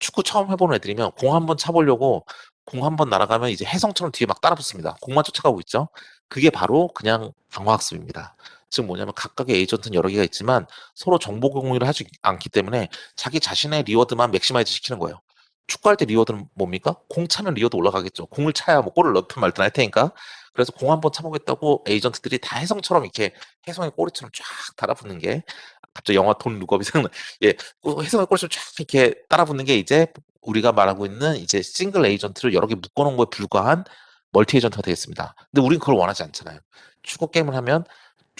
축구 처음 해보는 애들이면 공 한 번 차보려고, 공 한 번 날아가면 이제 혜성처럼 뒤에 막 따라붙습니다. 공만 쫓아가고 있죠. 그게 바로 그냥 강화학습입니다. 즉 뭐냐면, 각각의 에이전트는 여러 개가 있지만 서로 정보 공유를 하지 않기 때문에 자기 자신의 리워드만 맥시마이즈 시키는 거예요. 축구할 때 리워드는 뭡니까? 공 차면 리워드 올라가겠죠. 공을 차야 뭐 골을 넣든 말든 할 테니까. 그래서 공 한번 쳐보겠다고 에이전트들이 다 혜성처럼 이렇게 혜성의 꼬리처럼 쫙 달아붙는 게 갑자기 영화 돈 룩업이 생각나. 예, 혜성의 꼬리처럼 쫙 이렇게 따라붙는 게 이제 우리가 말하고 있는 이제 싱글 에이전트를 여러 개 묶어놓은 거에 불과한 멀티 에이전트가 되겠습니다. 근데 우린 그걸 원하지 않잖아요. 축구 게임을 하면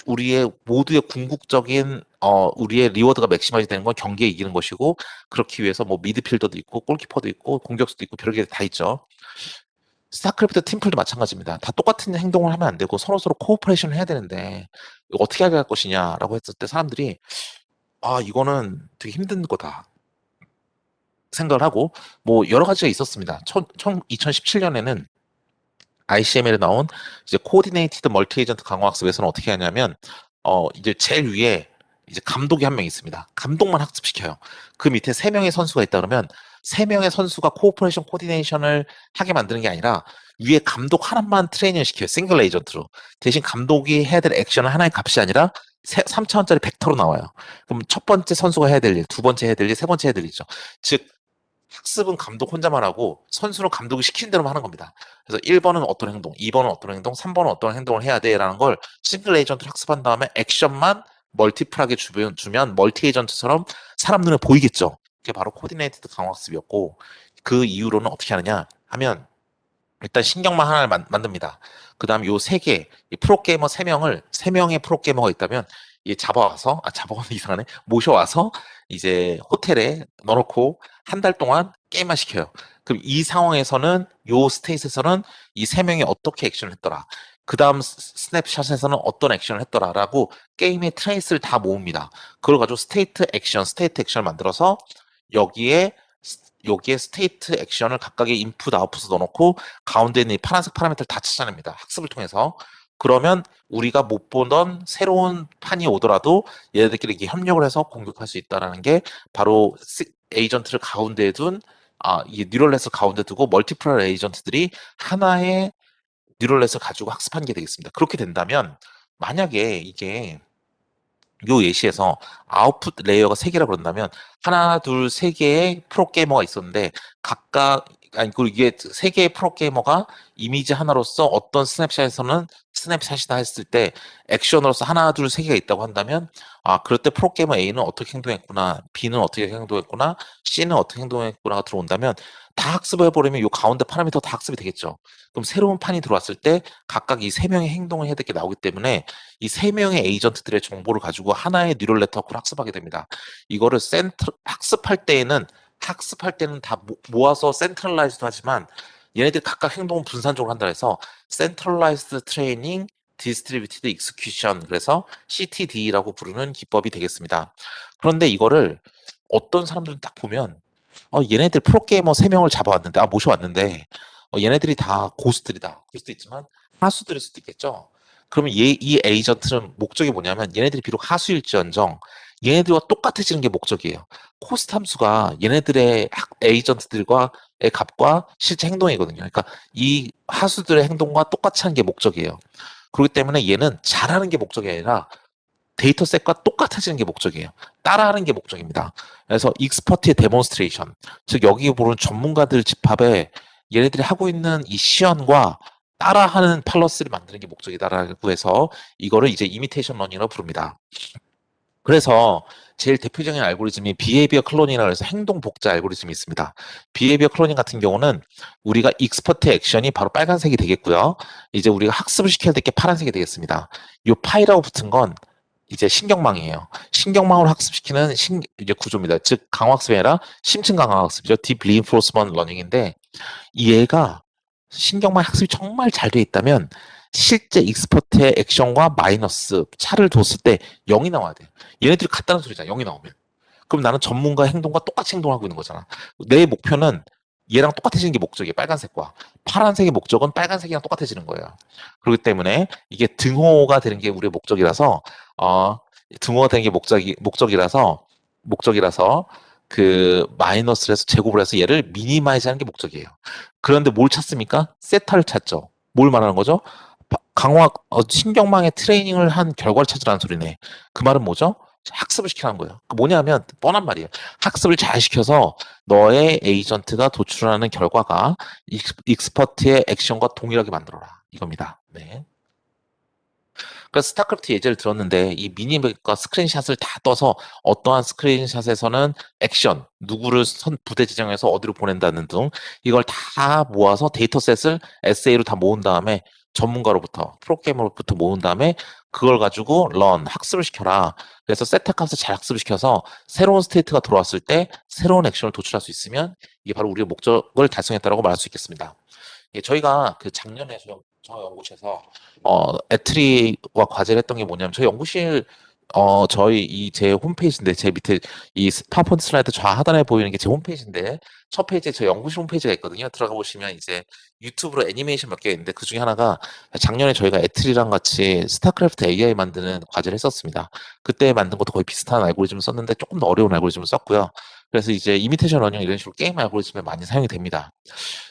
우리의 모두의 궁극적인 우리의 리워드가 맥시마이즈 되는 건 경기에 이기는 것이고 그렇기 위해서 뭐 미드필더도 있고 골키퍼도 있고 공격수도 있고 별게 다 있죠. 스타크래프트 팀플도 마찬가지입니다. 다 똑같은 행동을 하면 안 되고 서로서로 코오퍼레이션을 해야 되는데 이거 어떻게 하게 할 것이냐라고 했을 때 사람들이 아 이거는 되게 힘든 거다 생각을 하고 뭐 여러 가지가 있었습니다. 2017년에는 ICML에 나온 이제 코디네이티드 멀티 에이전트 강화 학습에서는 어떻게 하냐면 이제 제일 위에 이제 감독이 한 명 있습니다. 감독만 학습시켜요. 그 밑에 세 명의 선수가 있다 그러면 세 명의 선수가 코오퍼레이션 코디네이션을 하게 만드는 게 아니라 위에 감독 하나만 트레이닝을 시켜요. 싱글 에이전트로. 대신 감독이 해야 될 액션은 하나의 값이 아니라 3차원짜리 벡터로 나와요. 그럼 첫 번째 선수가 해야 될 일, 두 번째 해야 될 일, 세 번째 해야 될 일이죠. 즉 학습은 감독 혼자만 하고 선수는 감독이 시키는 대로만 하는 겁니다. 그래서 1번은 어떤 행동, 2번은 어떤 행동, 3번은 어떤 행동을 해야 돼라는 걸 싱글 에이전트를 학습한 다음에 액션만 멀티플하게 주면 멀티 에이전트처럼 사람 눈에 보이겠죠. 그게 바로 코디네이티드 강화학습이었고 그 이후로는 어떻게 하느냐 하면 일단 신경만 하나를 만듭니다. 그 다음 요 세 개, 프로게이머 세 명의 프로게이머가 있다면, 잡아가는 이상하네. 모셔와서 이제 호텔에 넣어놓고 한 달 동안 게임만 시켜요. 그럼 이 상황에서는, 요 스테이트에서는 이 세 명이 어떻게 액션을 했더라. 그 다음 스냅샷에서는 어떤 액션을 했더라라고 게임의 트레이스를 다 모읍니다. 그걸 가지고 스테이트 액션을 만들어서 여기에 여기에 스테이트 액션을 각각의 인풋, 아웃풋을 넣어놓고 가운데 있는 이 파란색 파라미터를 다 찾아냅니다. 학습을 통해서. 그러면 우리가 못 보던 새로운 판이 오더라도 얘네들끼리 이렇게 협력을 해서 공격할 수 있다는 게 바로 에이전트를 가운데에 이 뉴럴넷을 가운데 두고 멀티플라이 에이전트들이 하나의 뉴럴넷을 가지고 학습한 게 되겠습니다. 그렇게 된다면 만약에 이게 요 예시에서 아웃풋 레이어가 3개라 그런다면 하나, 둘, 3개의 프로게이머가 있었는데 각각 그리고 이게 3개의 프로게이머가 이미지 하나로서 어떤 스냅샷에서는 스냅샷이다 했을 때 액션으로서 하나, 둘, 3개가 있다고 한다면 그럴 때 프로게이머 A는 어떻게 행동했구나, B는 어떻게 행동했구나, C는 어떻게 행동했구나가 들어온다면 다 학습을 해버리면 요 가운데 파라미터 다 학습이 되겠죠. 그럼 새로운 판이 들어왔을 때 각각 이 3명의 행동을 해야 될 게 나오기 때문에 이 3명의 에이전트들의 정보를 가지고 하나의 뉴럴 네트워크를 학습하게 됩니다. 이거를 학습할 때는 다 모아서 센트럴라이즈도 하지만 얘네들이 각각 행동은 분산적으로 한다 해서 센트럴라이즈드 트레이닝 디스트리뷰티드 익스큐션 그래서 CTD라고 부르는 기법이 되겠습니다. 그런데 이거를 어떤 사람들은 딱 보면 얘네들 프로게이머 3명을 잡아왔는데 모셔왔는데 얘네들이 다 고수들이다. 그럴 수도 있지만 하수들일 수도 있겠죠. 그러면 이 에이전트는 목적이 뭐냐면 얘네들이 비록 하수일지언정 얘네들과 똑같아지는 게 목적이에요. 코스트 함수가 얘네들의 에이전트들과의 값과 실제 행동이거든요. 그러니까 이 하수들의 행동과 똑같이 하는 게 목적이에요. 그렇기 때문에 얘는 잘하는 게 목적이 아니라 데이터셋과 똑같아지는 게 목적이에요. 따라하는 게 목적입니다. 그래서 익스퍼트의 데몬스트레이션, 즉 여기 보는 전문가들 집합에 얘네들이 하고 있는 이 시연과 따라하는 팔러스를 만드는 게 목적이다라고 해서 이거를 이제 이미테이션 러닝이라고 부릅니다. 그래서 제일 대표적인 알고리즘이 비헤이비어 클로닝이라고 해서 행동 복제 알고리즘이 있습니다. 비헤이비어 클로닝 같은 경우는 우리가 익스퍼트 액션이 바로 빨간색이 되겠고요. 이제 우리가 학습을 시켜야 될 게 파란색이 되겠습니다. 이 파이라고 붙은 건 이제 신경망이에요. 신경망으로 학습시키는 이제 구조입니다. 즉 강화학습이 아니라 심층 강화학습이죠. 딥 리인포스먼트 러닝인데 얘가 신경망 학습이 정말 잘 돼 있다면 실제 익스퍼트의 액션과 마이너스 차를 뒀을 때 0이 나와야 돼요. 얘네들이 같다는 소리잖아. 0이 나오면. 그럼 나는 전문가 행동과 똑같이 행동하고 있는 거잖아. 내 목표는 얘랑 똑같아지는 게 목적이에요. 빨간색과. 파란색의 목적은 빨간색이랑 똑같아지는 거예요. 그렇기 때문에 이게 등호가 되는 게 우리의 목적이라서 등호가 되는 게 목적이라서 그 마이너스를 해서 제곱을 해서 얘를 미니마이즈 하는 게 목적이에요. 그런데 뭘 찾습니까? 세타를 찾죠. 뭘 말하는 거죠? 신경망의 트레이닝을 한 결과를 찾으라는 소리네. 그 말은 뭐죠? 학습을 시키라는 거예요. 그 뭐냐면 뻔한 말이에요. 학습을 잘 시켜서 너의 에이전트가 도출하는 결과가 익스퍼트의 액션과 동일하게 만들어라. 이겁니다. 네. 그러니까 스타크래프트 예제를 들었는데 이 미니맵과 스크린샷을 다 떠서 어떠한 스크린샷에서는 액션, 누구를 부대 지정해서 어디로 보낸다는 등 이걸 다 모아서 데이터셋을 SA로 다 모은 다음에 전문가로부터 프로게이머로부터 모은 다음에 그걸 가지고 학습을 시켜라. 그래서 세트 값을 잘 학습을 시켜서 새로운 스테이트가 들어왔을 때 새로운 액션을 도출할 수 있으면 이게 바로 우리의 목적을 달성했다라고 말할 수 있겠습니다. 예, 저희가 그 작년에 저 연구실에서 애트리와 과제를 했던 게 뭐냐면 저희 연구실 저희 이 제 홈페이지인데 제 밑에 이 파워포인트 슬라이드 좌하단에 보이는 게 제 홈페이지인데 첫 페이지에 저 연구실 홈페이지가 있거든요. 들어가 보시면 이제 유튜브로 애니메이션 몇 개가 있는데 그 중에 하나가 작년에 저희가 애트리랑 같이 스타크래프트 AI 만드는 과제를 했었습니다. 그때 만든 것도 거의 비슷한 알고리즘을 썼는데 조금 더 어려운 알고리즘을 썼고요. 그래서 이제 이미테이션 러닝 이런 식으로 게임 알고리즘에 많이 사용이 됩니다.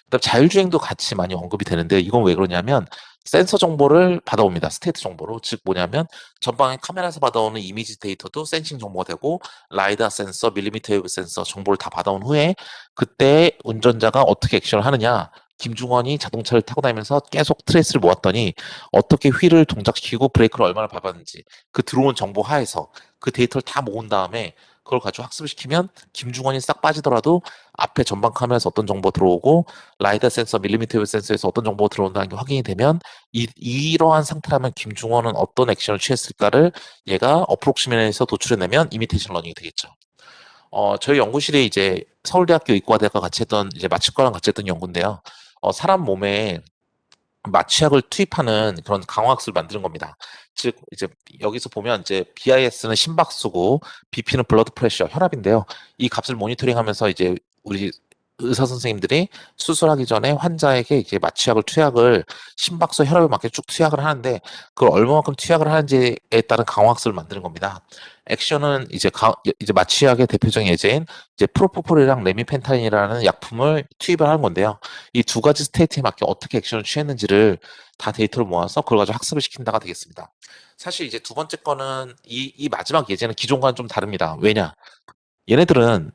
그다음 자율주행도 같이 많이 언급이 되는데 이건 왜 그러냐면 센서 정보를 받아옵니다. 스테이트 정보로. 즉 뭐냐면 전방에 카메라에서 받아오는 이미지 데이터도 센싱 정보가 되고 라이다 센서, 밀리미터 웨이브 센서 정보를 다 받아온 후에 그때 운전자가 어떻게 액션을 하느냐 김중원이 자동차를 타고 다니면서 계속 트레이스를 모았더니 어떻게 휠을 동작시키고 브레이크를 얼마나 밟았는지 그 들어온 정보 하에서 그 데이터를 다 모은 다음에 그걸 가지고 학습을 시키면 김중원이 싹 빠지더라도 앞에 전방 카메라에서 어떤 정보 들어오고 라이다 센서, 밀리미터 웨이브 센서에서 어떤 정보가 들어온다는 게 확인이 되면 이러한 상태라면 김중원은 어떤 액션을 취했을까를 얘가 어프록시메이션에서 도출해내면 이미테이션 러닝이 되겠죠. 저희 연구실에 이제 서울대학교 의과대학과 같이 했던 이제 마취과랑 같이 했던 연구인데요. 사람 몸에 마취약을 투입하는 그런 강화학습을 만드는 겁니다. 즉 이제 여기서 보면 이제 BIS는 심박수고 BP는 블러드 프레셔 혈압인데요. 이 값을 모니터링하면서 이제 우리 의사 선생님들이 수술하기 전에 환자에게 이제 마취약을 투약을 심박수 혈압에 맞게 쭉 투약을 하는데 그걸 얼마만큼 투약을 하는지에 따른 강화학습을 만드는 겁니다. 액션은 이제 마취약의 대표적인 예제인 이제 프로포폴이랑 레미펜타닌이라는 약품을 투입을 하는 건데요. 이 두 가지 스테이트에 맞게 어떻게 액션을 취했는지를 다 데이터를 모아서 그걸 가지고 학습을 시킨다가 되겠습니다. 사실 이제 두 번째 거는 이 마지막 예제는 기존과는 좀 다릅니다. 왜냐? 얘네들은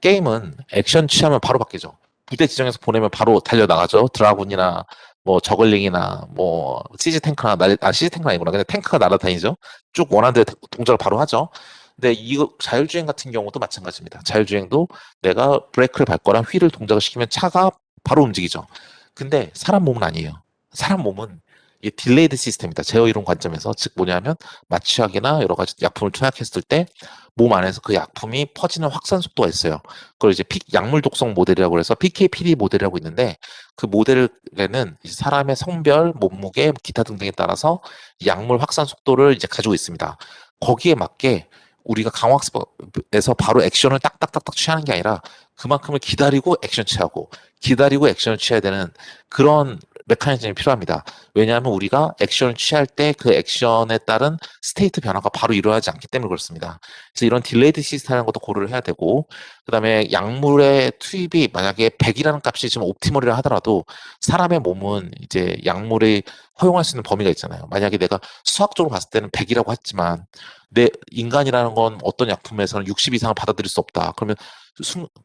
게임은 액션 취하면 바로 바뀌죠. 부대 지정해서 보내면 바로 달려나가죠. 드라군이나 뭐 저글링이나 뭐 시즈 탱크나 시즈 탱크는 아니구나. 그냥 탱크가 날아다니죠. 쭉 원하는 데 동작을 바로 하죠. 근데 이거 자율주행 같은 경우도 마찬가지입니다. 자율주행도 내가 브레이크를 밟거나 휠을 동작을 시키면 차가 바로 움직이죠. 근데 사람 몸은 아니에요. 사람 몸은 이 딜레이드 시스템이다. 제어 이론 관점에서 즉 뭐냐면 마취약이나 여러 가지 약품을 투약했을 때 몸 안에서 그 약품이 퍼지는 확산 속도가 있어요. 그걸 이제 약물 독성 모델이라고 해서 PKPD 모델이라고 있는데 그 모델에는 이제 사람의 성별, 몸무게, 기타 등등에 따라서 약물 확산 속도를 이제 가지고 있습니다. 거기에 맞게 우리가 강화학습에서 바로 액션을 딱딱딱딱 취하는 게 아니라 그만큼을 기다리고 액션 취하고 기다리고 액션을 취해야 되는 그런 메커니즘이 필요합니다. 왜냐하면 우리가 액션을 취할 때 그 액션에 따른 스테이트 변화가 바로 일어나지 않기 때문에 그렇습니다. 그래서 이런 딜레이드 시스템이라는 것도 고려를 해야 되고 그다음에 약물의 투입이 만약에 100이라는 값이 지금 옵티멀이라 하더라도 사람의 몸은 이제 약물이 허용할 수 있는 범위가 있잖아요. 만약에 내가 수학적으로 봤을 때는 100이라고 했지만 내 인간이라는 건 어떤 약품에서는 60 이상을 받아들일 수 없다. 그럼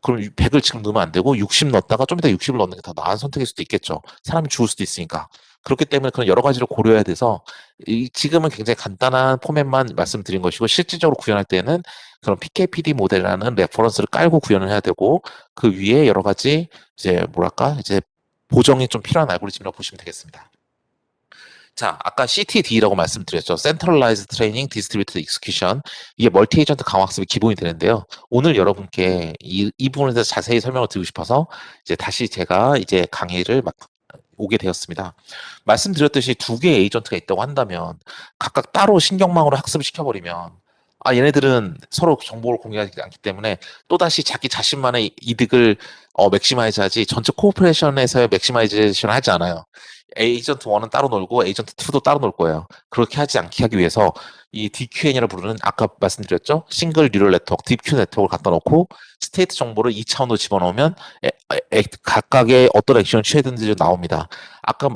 100을 지금 넣으면 안 되고 60 넣었다가 좀 이따 60을 넣는 게 더 나은 선택일 수도 있겠죠. 사람이 죽을 수도 있으니까. 그렇기 때문에 그런 여러 가지를 고려해야 돼서 지금은 굉장히 간단한 포맷만 말씀드린 것이고 실질적으로 구현할 때는 그런 PKPD 모델이라는 레퍼런스를 깔고 구현을 해야 되고 그 위에 여러 가지 이제 뭐랄까 이제 보정이 좀 필요한 알고리즘이라고 보시면 되겠습니다. 자, 아까 CTD라고 말씀드렸죠. Centralized Training Distributed Execution. 이게 멀티 에이전트 강화학습의 기본이 되는데요. 오늘 여러분께 이 부분에 대해서 자세히 설명을 드리고 싶어서 이제 다시 제가 이제 강의를 오게 되었습니다. 말씀드렸듯이 두 개의 에이전트가 있다고 한다면 각각 따로 신경망으로 학습을 시켜버리면 얘네들은 서로 정보를 공유하지 않기 때문에 또다시 자기 자신만의 이득을 맥시마이즈 하지 전체 코오퍼레이션에서의 맥시마이제이션을 하지 않아요. 에이전트 1은 따로 놀고 에이전트 2도 따로 놀 거예요. 그렇게 하지 않게 하기 위해서 이 DQN이라 부르는 아까 말씀드렸죠? 싱글 뉴럴 네트워크, DQ 네트워크를 갖다 놓고 스테이트 정보를 2차원으로 집어넣으면 각각의 어떤 액션을 취해든지 나옵니다. 아까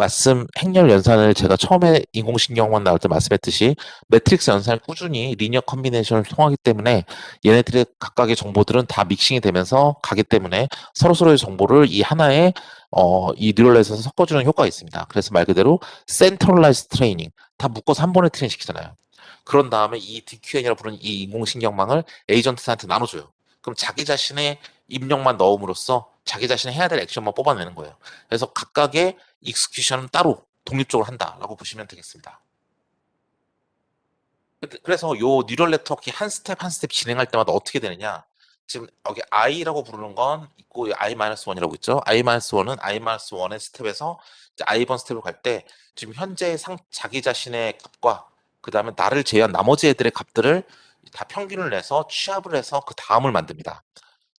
행렬 연산을 제가 처음에 인공신경만 나올 때 말씀했듯이 매트릭스 연산을 꾸준히 리니어 컨비네이션을 통하기 때문에 얘네들의 각각의 정보들은 다 믹싱이 되면서 가기 때문에 서로서로의 정보를 이 하나의 이 뉴럴넷에서 섞어주는 효과가 있습니다. 그래서 말 그대로 센트럴라이즈 트레이닝 다 묶어서 한 번에 트레이닝 시키잖아요. 그런 다음에 이 DQN이라고 부르는 이 인공신경망을 에이전트한테 나눠줘요. 그럼 자기 자신의 입력만 넣음으로써 자기 자신이 해야 될 액션만 뽑아내는 거예요. 그래서 각각의 익스큐션은 따로 독립적으로 한다라고 보시면 되겠습니다. 그래서 요 뉴럴 네트워크 한 스텝 한 스텝 진행할 때마다 어떻게 되느냐? 지금 여기 i라고 부르는 건 있고 i-1이라고 있죠. i-1은 i-1의 스텝에서 이제 i 번 스텝으로 갈 때 지금 현재 자기 자신의 값과 그다음에 나를 제외한 나머지 애들의 값들을 다 평균을 내서 취합을 해서 그 다음을 만듭니다.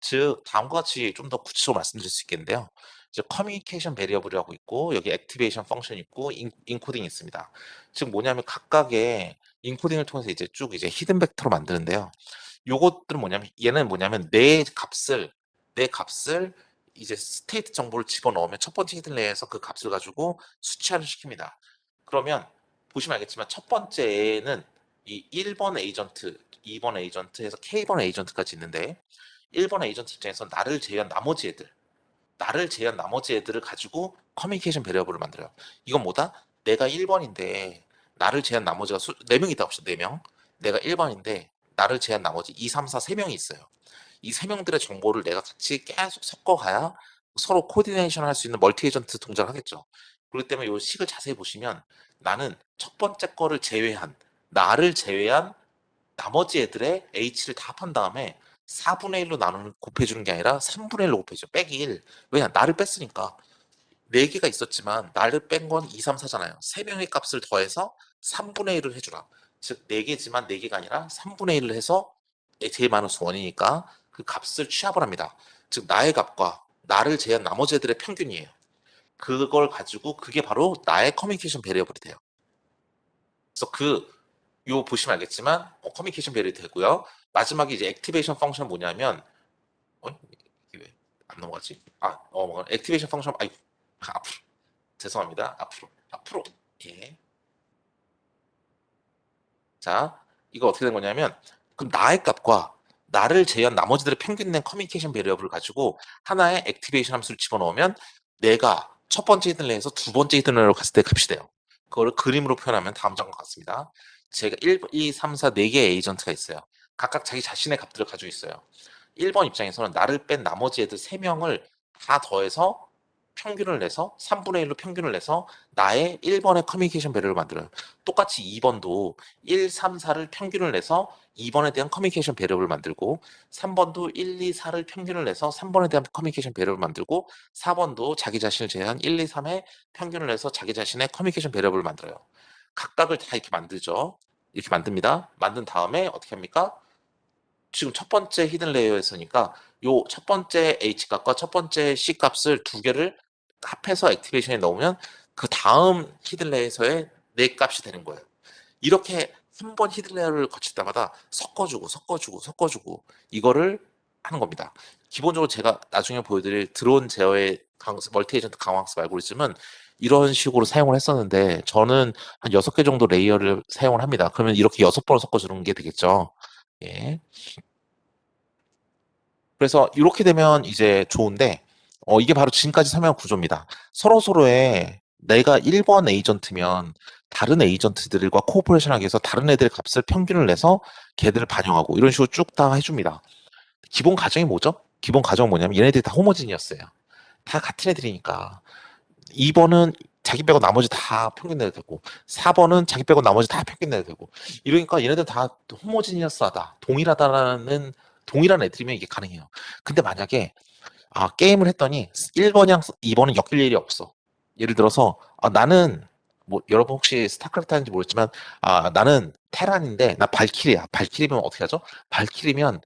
즉 다음과 같이 좀 더 구체적으로 말씀드릴 수 있겠는데요. 이제 커뮤니케이션 베리어블이라고 있고 여기 액티베이션 펑션 있고 인코딩이 있습니다. 즉 뭐냐면 각각의 인코딩을 통해서 이제 쭉 이제 히든 벡터로 만드는데요. 요것들은 뭐냐면 얘는 뭐냐면 내 값을 이제 스테이트 정보를 집어넣으면 첫 번째 히든 레이어에서 그 값을 가지고 수치화를 시킵니다. 그러면 보시면 알겠지만 첫 번째는 이 1번 에이전트, 2번 에이전트에서 K번 에이전트까지 있는데 1번 에이전트 입장에서 나를 제외한 나머지 애들을 가지고 커뮤니케이션 베리어블을 만들어요. 이건 뭐다? 내가 1번인데 나를 제외한 나머지가 4명 있다고 합시다. 4명. 내가 1번인데 나를 제외한 나머지 2, 3, 4, 3명이 있어요. 이 3명들의 정보를 내가 같이 계속 섞어가야 서로 코디네이션 할 수 있는 멀티 에이전트 동작을 하겠죠. 그렇기 때문에 이 식을 자세히 보시면 나는 첫 번째 거를 제외한 나를 제외한 나머지 애들의 h를 다 합한 다음에 4분의 1로 곱해주는 게 아니라 3분의 1로 곱해줘. 빼기 1. 왜냐? 나를 뺐으니까. 4개가 있었지만 나를 뺀 건 2, 3, 4잖아요. 3명의 값을 더해서 3분의 1을 해주라. 즉 4개지만 4개가 아니라 3분의 1을 해서 제일 많은 수 원이니까 그 값을 취합을 합니다. 즉 나의 값과 나를 제한 나머지 애들의 평균이에요. 그걸 가지고 그게 바로 나의 커뮤니케이션 베리어블이 돼요. 그래서 요 보시면 알겠지만 커뮤니케이션 베리어블이 되고요. 마지막에 이제 액티베이션 펑션은 뭐냐면 이게 왜 안 넘어가지? 액티베이션 펑션 앞으로 죄송합니다. 앞으로 예. 자 이거 어떻게 된 거냐면 그럼 나의 값과 나를 제외한 나머지들의 평균 낸 커뮤니케이션 베리어블을 가지고 하나의 액티베이션 함수를 집어넣으면 내가 첫 번째 히든 레이에서 두 번째 히든 레이로 갔을 때 값이 돼요. 그거를 그림으로 표현하면 다음장과 같습니다. 제가 1, 2, 3, 4, 4개의 에이전트가 있어요. 각각 자기 자신의 값들을 가지고 있어요. 1번 입장에서는 나를 뺀 나머지 애들 3명을 다 더해서 평균을 내서 3분의 1로 평균을 내서 나의 1번의 커뮤니케이션 배려를 만들어요. 똑같이 2번도 1, 3, 4를 평균을 내서 2번에 대한 커뮤니케이션 배려를 만들고 3번도 1, 2, 4를 평균을 내서 3번에 대한 커뮤니케이션 배려를 만들고 4번도 자기 자신을 제외한 1, 2, 3의 평균을 내서 자기 자신의 커뮤니케이션 배려를 만들어요. 각각을 다 이렇게 만들죠. 이렇게 만듭니다. 만든 다음에 어떻게 합니까? 지금 첫 번째 히든 레이어에서니까 요 첫 번째 H 값과 첫 번째 C 값을 두 개를 합해서 액티베이션에 넣으면 그 다음 히든 레이어에서의 내 값이 되는 거예요. 이렇게 한 번 히든 레이어를 거칠 때마다 섞어주고 이거를 하는 겁니다. 기본적으로 제가 나중에 보여드릴 드론 제어의 멀티 에이전트 강화학습 알고리즘은 이런 식으로 사용을 했었는데 저는 한 6개 정도 레이어를 사용을 합니다. 그러면 이렇게 6번을 섞어주는 게 되겠죠. 예. 그래서 이렇게 되면 이제 좋은데 이게 바로 지금까지 설명한 구조입니다. 서로서로의 내가 1번 에이전트면 다른 에이전트들과 코오퍼레이션하기 위해서 다른 애들의 값을 평균을 내서 걔들을 반영하고 이런 식으로 쭉 다 해줍니다. 기본 가정이 뭐죠? 기본 가정은 뭐냐면 얘네들이 다 호모지니어스예요. 다 같은 애들이니까 2번은 자기 빼고 나머지 다 평균 내도 되고 4번은 자기 빼고 나머지 다 평균 내도 되고 이러니까 얘네들 다 호모지니어스하다 동일한 애들이면 이게 가능해요. 근데 만약에 게임을 했더니 1번이랑 2번은 엮일 일이 없어. 예를 들어서 나는 뭐 여러분 혹시 스타크래프트 하는지 모르겠지만 나는 테란인데 나 발키리야. 발키리면 어떻게 하죠? 발키리면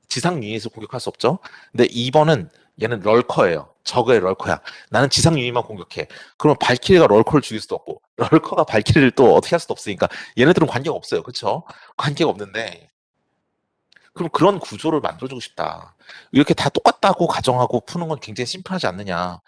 지상 유닛을 공격할 수 없죠. 근데 2번은 얘는 럴커예요. 저그의 럴커야. 나는 지상 유닛만 공격해. 그러면 발키리가 럴커를 죽일 수도 없고 럴커가 발키리를 또 어떻게 할 수도 없으니까 얘네들은 관계가 없어요. 그렇죠? 관계가 없는데 그럼 그런 구조를 만들어주고 싶다. 이렇게 다 똑같다고 가정하고 푸는 건 굉장히 심플하지 않느냐.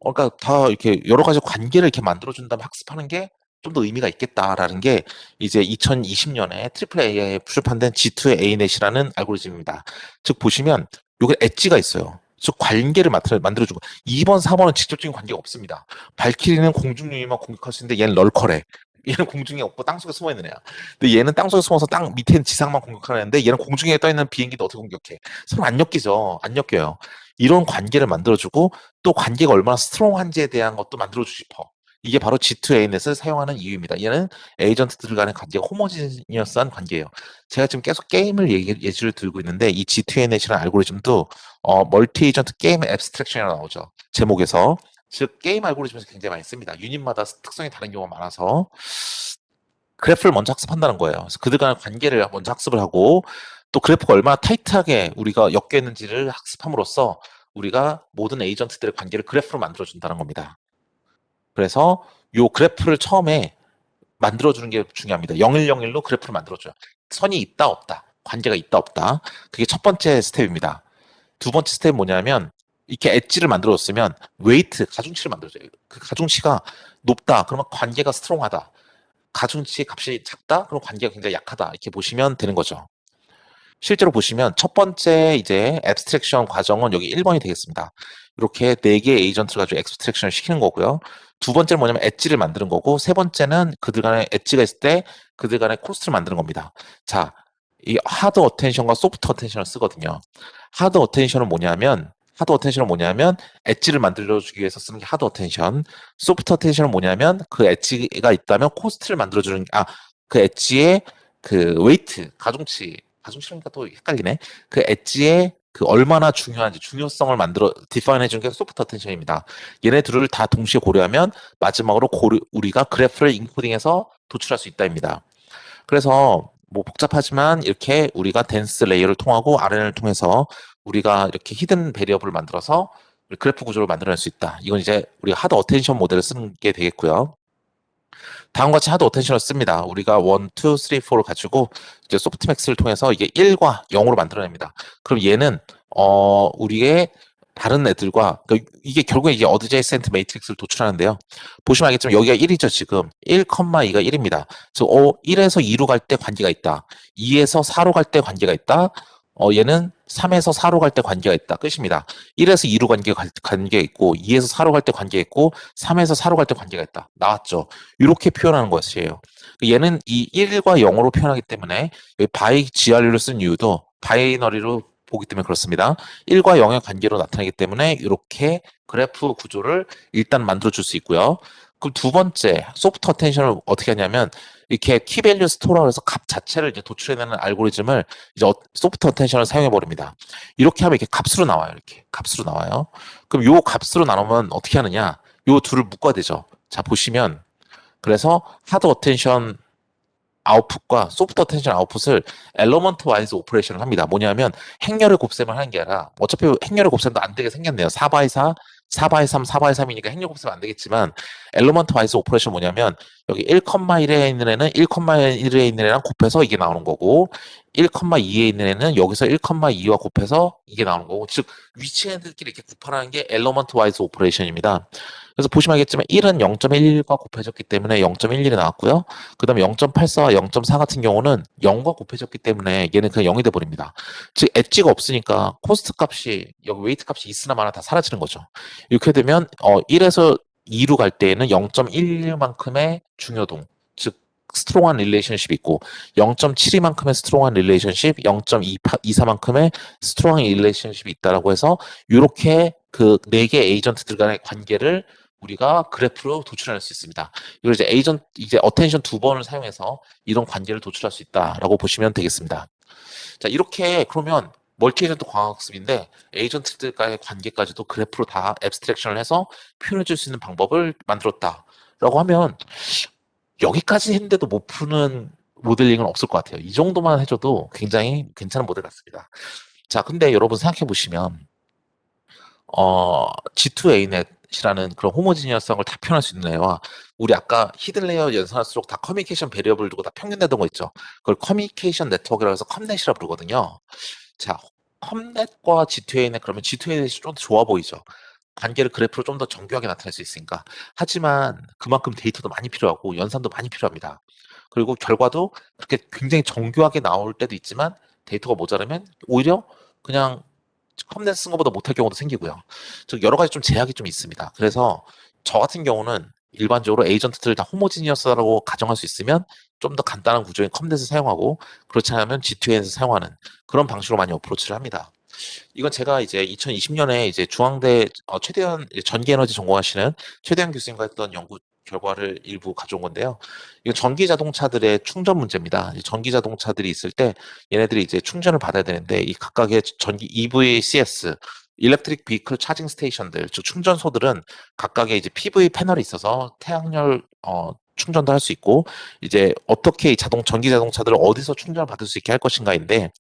그러니까 다 이렇게 여러 가지 관계를 이렇게 만들어준 다음에 학습하는 게 좀 더 의미가 있겠다라는 게 이제 2020년에 트리플 AI에 출판된 G2의 ANet이라는 알고리즘입니다. 즉 보시면 요게 엣지가 있어요. 즉 관계를 만들어주고 2번, 4번은 직접적인 관계가 없습니다. 발키리는 공중 유닛만 공격할 수 있는데 얘는 널커래. 얘는 공중에 없고 땅속에 숨어 있는 애야. 근데 얘는 땅속에 숨어서 땅 밑에 지상만 공격하는 애인데 얘는 공중에 떠 있는 비행기도 어떻게 공격해? 서로 안 엮이죠. 안 엮여요. 이런 관계를 만들어주고 또 관계가 얼마나 스트롱한지에 대한 것도 만들어주고 싶어. 이게 바로 G2A넷을 사용하는 이유입니다. 얘는 에이전트들 간의 관계가 호모지니어스한 관계예요. 제가 지금 계속 게임을 예시를 들고 있는데 이 G2A넷이라는 알고리즘도 멀티 에이전트 게임 앱스트랙션이라고 나오죠. 제목에서. 즉 게임 알고리즘에서 굉장히 많이 씁니다. 유닛마다 특성이 다른 경우가 많아서 그래프를 먼저 학습한다는 거예요. 그래서 그들 간의 관계를 먼저 학습을 하고 또 그래프가 얼마나 타이트하게 우리가 엮여 있는지를 학습함으로써 우리가 모든 에이전트들의 관계를 그래프로 만들어준다는 겁니다. 그래서 요 그래프를 처음에 만들어주는 게 중요합니다. 0101로 그래프를 만들어줘요. 선이 있다 없다, 관계가 있다 없다. 그게 첫 번째 스텝입니다. 두 번째 스텝은 뭐냐면 이렇게 엣지를 만들어줬으면 웨이트, 가중치를 만들어줘요. 그 가중치가 높다, 그러면 관계가 스트롱하다. 가중치 값이 작다, 그럼 관계가 굉장히 약하다. 이렇게 보시면 되는 거죠. 실제로 보시면 첫 번째 이제 앱스트랙션 과정은 여기 1번이 되겠습니다. 이렇게 4개의 에이전트를 가지고 앱스트랙션을 시키는 거고요. 두 번째는 뭐냐면 엣지를 만드는 거고, 세 번째는 그들 간에 엣지가 있을 때 그들 간의 코스트를 만드는 겁니다. 자, 이 하드 어텐션과 소프트 어텐션을 쓰거든요. 하드 어텐션은 뭐냐면 엣지를 만들어주기 위해서 쓰는 게 하드 어텐션. 소프트 어텐션은 뭐냐면 그 엣지가 있다면 코스트를 만들어주는 그 엣지의 그 웨이트, 가중치니까 또 헷갈리네. 그 엣지의 그 얼마나 중요한지 중요성을 만들어 디파인 해주는 게 소프트 어텐션입니다. 얘네 둘을 다 동시에 고려하면 마지막으로 우리가 그래프를 인코딩해서 도출할 수 있다입니다. 그래서 뭐 복잡하지만 이렇게 우리가 댄스 레이어를 통하고 RNN을 통해서 우리가 이렇게 히든 베리어블을 만들어서 그래프 구조를 만들어낼 수 있다. 이건 이제 우리가 하드 어텐션 모델을 쓰는 게 되겠고요. 다음과 같이 하드 어텐션을 씁니다. 우리가 1, 2, 3, 4를 가지고 이제 소프트맥스를 통해서 이게 1과 0으로 만들어냅니다. 그럼 얘는 우리의 다른 애들과 그러니까 이게 결국에 이게 어드제이센트 매트릭스를 도출하는데요. 보시면 알겠지만 여기가 1이죠, 지금. 1,2가 1입니다. 그래서 1에서 2로 갈 때 관계가 있다. 2에서 4로 갈 때 관계가 있다. 얘는 3에서 4로 갈 때 관계가 있다. 끝입니다. 1에서 2로 관계가 있고 2에서 4로 갈 때 관계가 있고 3에서 4로 갈 때 관계가 있다. 나왔죠. 이렇게 표현하는 것이에요. 얘는 이 1과 0으로 표현하기 때문에 바이 GRU를 쓴 이유도 바이너리로 보기 때문에 그렇습니다. 1과 0의 관계로 나타나기 때문에 이렇게 그래프 구조를 일단 만들어 줄 수 있고요. 그럼 두 번째 소프트 어텐션을 어떻게 하냐면 이렇게 키밸류 스토어라고 해서 값 자체를 이제 도출해내는 알고리즘을 이제 소프트 어텐션을 사용해 버립니다. 이렇게 하면 이렇게 값으로 나와요. 이렇게 값으로 나와요. 그럼 요 값으로 나누면 어떻게 하느냐? 요 둘을 묶어야 되죠. 자, 보시면 그래서 하드 어텐션 아웃풋과 소프트 어텐션 아웃풋을 엘러먼트 와이즈 오퍼레이션을 합니다. 뭐냐면 행렬의 곱셈을 하는 게 아니라 어차피 행렬의 곱셈도 안 되게 생겼네요. 4바이 4, 4바이 3, 4바이 3이니까 행렬 곱셈 안 되겠지만 엘러먼트 와이즈 오퍼레이션 뭐냐면 여기 1,1에 있는 애는 1,1에 있는 애랑 곱해서 이게 나오는 거고 1,2에 있는 애는 여기서 1,2와 곱해서 이게 나오는 거고 즉 위치 애들끼리 이렇게 곱하는 게 엘러먼트 와이즈 오퍼레이션입니다. 그래서 보시면 알겠지만 1은 0.11과 곱해졌기 때문에 0.11이 나왔고요. 그 다음에 0.84와 0.4 같은 경우는 0과 곱해졌기 때문에 얘는 그냥 0이 돼버립니다. 즉 엣지가 없으니까 코스트 값이 여기 웨이트 값이 있으나 마나 다 사라지는 거죠. 이렇게 되면 1에서 2로 갈 때에는 0.11만큼의 중요동, 즉 스트롱한 릴레이션십이 있고 0.72만큼의 스트롱한 릴레이션십, 0.24만큼의 스트롱한 릴레이션십이 있다라고 해서 이렇게 그 4개 에이전트들 간의 관계를 우리가 그래프로 도출할 수 있습니다. 이걸 이제 어텐션 2번을 사용해서 이런 관계를 도출할 수 있다라고 보시면 되겠습니다. 자, 이렇게 그러면 멀티 에이전트 광학습인데 에이전트들과의 관계까지도 그래프로 다 앱스트랙션을 해서 표현해 줄 수 있는 방법을 만들었다라고 하면 여기까지 했는데도 못 푸는 모델링은 없을 것 같아요. 이 정도만 해줘도 굉장히 괜찮은 모델 같습니다. 자, 근데 여러분 생각해 보시면 G2A넷이라는 그런 호모지니어스한 걸 다 표현할 수 있는 애와 우리 아까 히든 레이어 연산할수록 다 커뮤니케이션 베리어블 두고 다 평균내던 거 있죠. 그걸 커뮤니케이션 네트워크라고 해서 컴넷이라 부르거든요. 자, 컴넷과 G2A넷 그러면 G2A넷이 좀 더 좋아 보이죠. 관계를 그래프로 좀 더 정교하게 나타낼 수 있으니까. 하지만 그만큼 데이터도 많이 필요하고 연산도 많이 필요합니다. 그리고 결과도 그렇게 굉장히 정교하게 나올 때도 있지만 데이터가 모자라면 오히려 그냥 컴퓨터 쓴 것보다 못할 경우도 생기고요. 즉 여러 가지 좀 제약이 좀 있습니다. 그래서 저 같은 경우는 일반적으로 에이전트들을 다 호모지니어스라고 가정할 수 있으면 좀 더 간단한 구조의 컴넷을 사용하고 그렇지 않으면 G2N에서 사용하는 그런 방식으로 많이 어프로치를 합니다. 이건 제가 이제 2020년에 이제 중앙대 최대한 전기 에너지 전공하시는 최대한 교수님과 했던 연구 결과를 일부 가져온 건데요. 이건 전기 자동차들의 충전 문제입니다. 전기 자동차들이 있을 때 얘네들이 이제 충전을 받아야 되는데 이 각각의 전기 EVCS 일렉트릭 비클 차징 스테이션들, 즉 충전소들은 각각의 이제 PV 패널이 있어서 태양열 충전도 할 수 있고 이제 어떻게 이 전기 자동차들을 어디서 충전을 받을 수 있게 할 것인가인데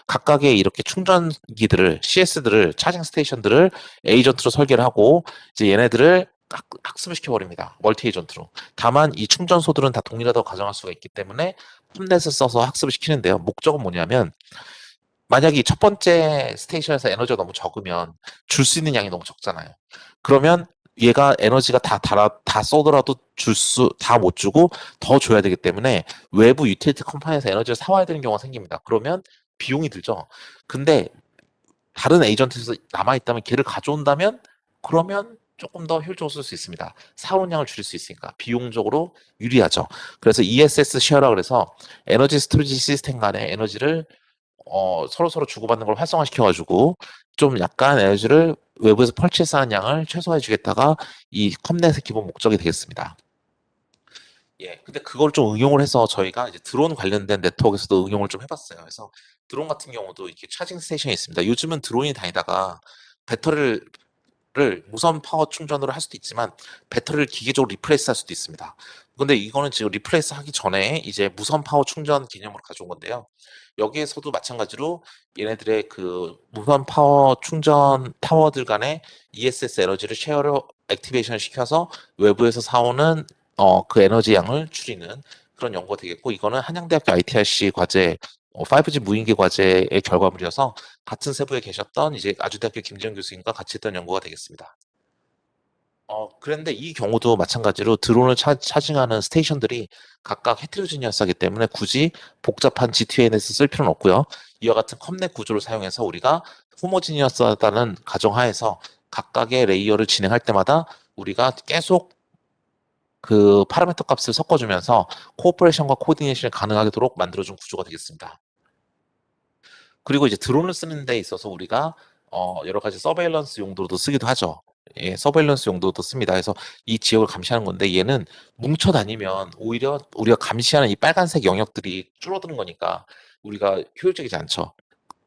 각각의 이렇게 충전기들을 CS들을 차징 스테이션들을 에이전트로 설계를 하고 이제 얘네들을 학습을 시켜버립니다. 멀티 에이전트로. 다만 이 충전소들은 다 동일하다고 가정할 수가 있기 때문에 폼넷을 써서 학습을 시키는데요. 목적은 뭐냐면 만약에 첫 번째 스테이션에서 에너지가 너무 적으면 줄 수 있는 양이 너무 적잖아요. 그러면 얘가 에너지가 다 쏘더라도 다 못 주고 더 줘야 되기 때문에 외부 유틸리티 컴퍼니에서 에너지를 사와야 되는 경우가 생깁니다. 그러면 비용이 들죠. 근데 다른 에이전트에서 남아있다면 걔를 가져온다면 그러면 조금 더 효율적으로 쓸 수 있습니다. 사온 양을 줄일 수 있으니까 비용적으로 유리하죠. 그래서 ESS 쉐어라 그래서 에너지 스토리지 시스템 간의 에너지를 서로 주고받는 걸 활성화시켜가지고 좀 약간 에너지를 외부에서 펄치해서 하는 양을 최소화해 주겠다가 이 컴넷의 기본 목적이 되겠습니다. 예, 근데 그걸 좀 응용을 해서 저희가 이제 드론 관련된 네트워크에서도 응용을 좀 해봤어요. 그래서 드론 같은 경우도 이렇게 차징 스테이션이 있습니다. 요즘은 드론이 다니다가 배터리를 무선 파워 충전으로 할 수도 있지만 배터리를 기계적으로 리플레이스 할 수도 있습니다. 근데 이거는 지금 리플레이스 하기 전에 이제 무선 파워 충전 개념으로 가져온 건데요. 여기에서도 마찬가지로 얘네들의 그 무선 파워 충전 타워들 간의 ESS 에너지를 쉐어로 액티베이션 시켜서 외부에서 사오는 그 에너지 양을 줄이는 그런 연구가 되겠고 이거는 한양대학교 ITRC 과제 5G 무인기 과제의 결과물이어서 같은 세부에 계셨던 이제 아주대학교 김지영 교수님과 같이 했던 연구가 되겠습니다. 그런데 이 경우도 마찬가지로 드론을 차징하는 스테이션들이 각각 헤테로지니어스하기 때문에 굳이 복잡한 GTN에서 쓸 필요는 없고요. 이와 같은 컴넷 구조를 사용해서 우리가 호모지니어스하다는 가정하에서 각각의 레이어를 진행할 때마다 우리가 계속 그 파라미터 값을 섞어주면서 코오퍼레이션과 코디네이션이 가능하도록 만들어준 구조가 되겠습니다. 그리고 이제 드론을 쓰는 데 있어서 우리가 여러 가지 서베일런스 용도로도 쓰기도 하죠. 예, 서베일런스 용도도 씁니다. 그래서 이 지역을 감시하는 건데 얘는 뭉쳐 다니면 오히려 우리가 감시하는 이 빨간색 영역들이 줄어드는 거니까 우리가 효율적이지 않죠.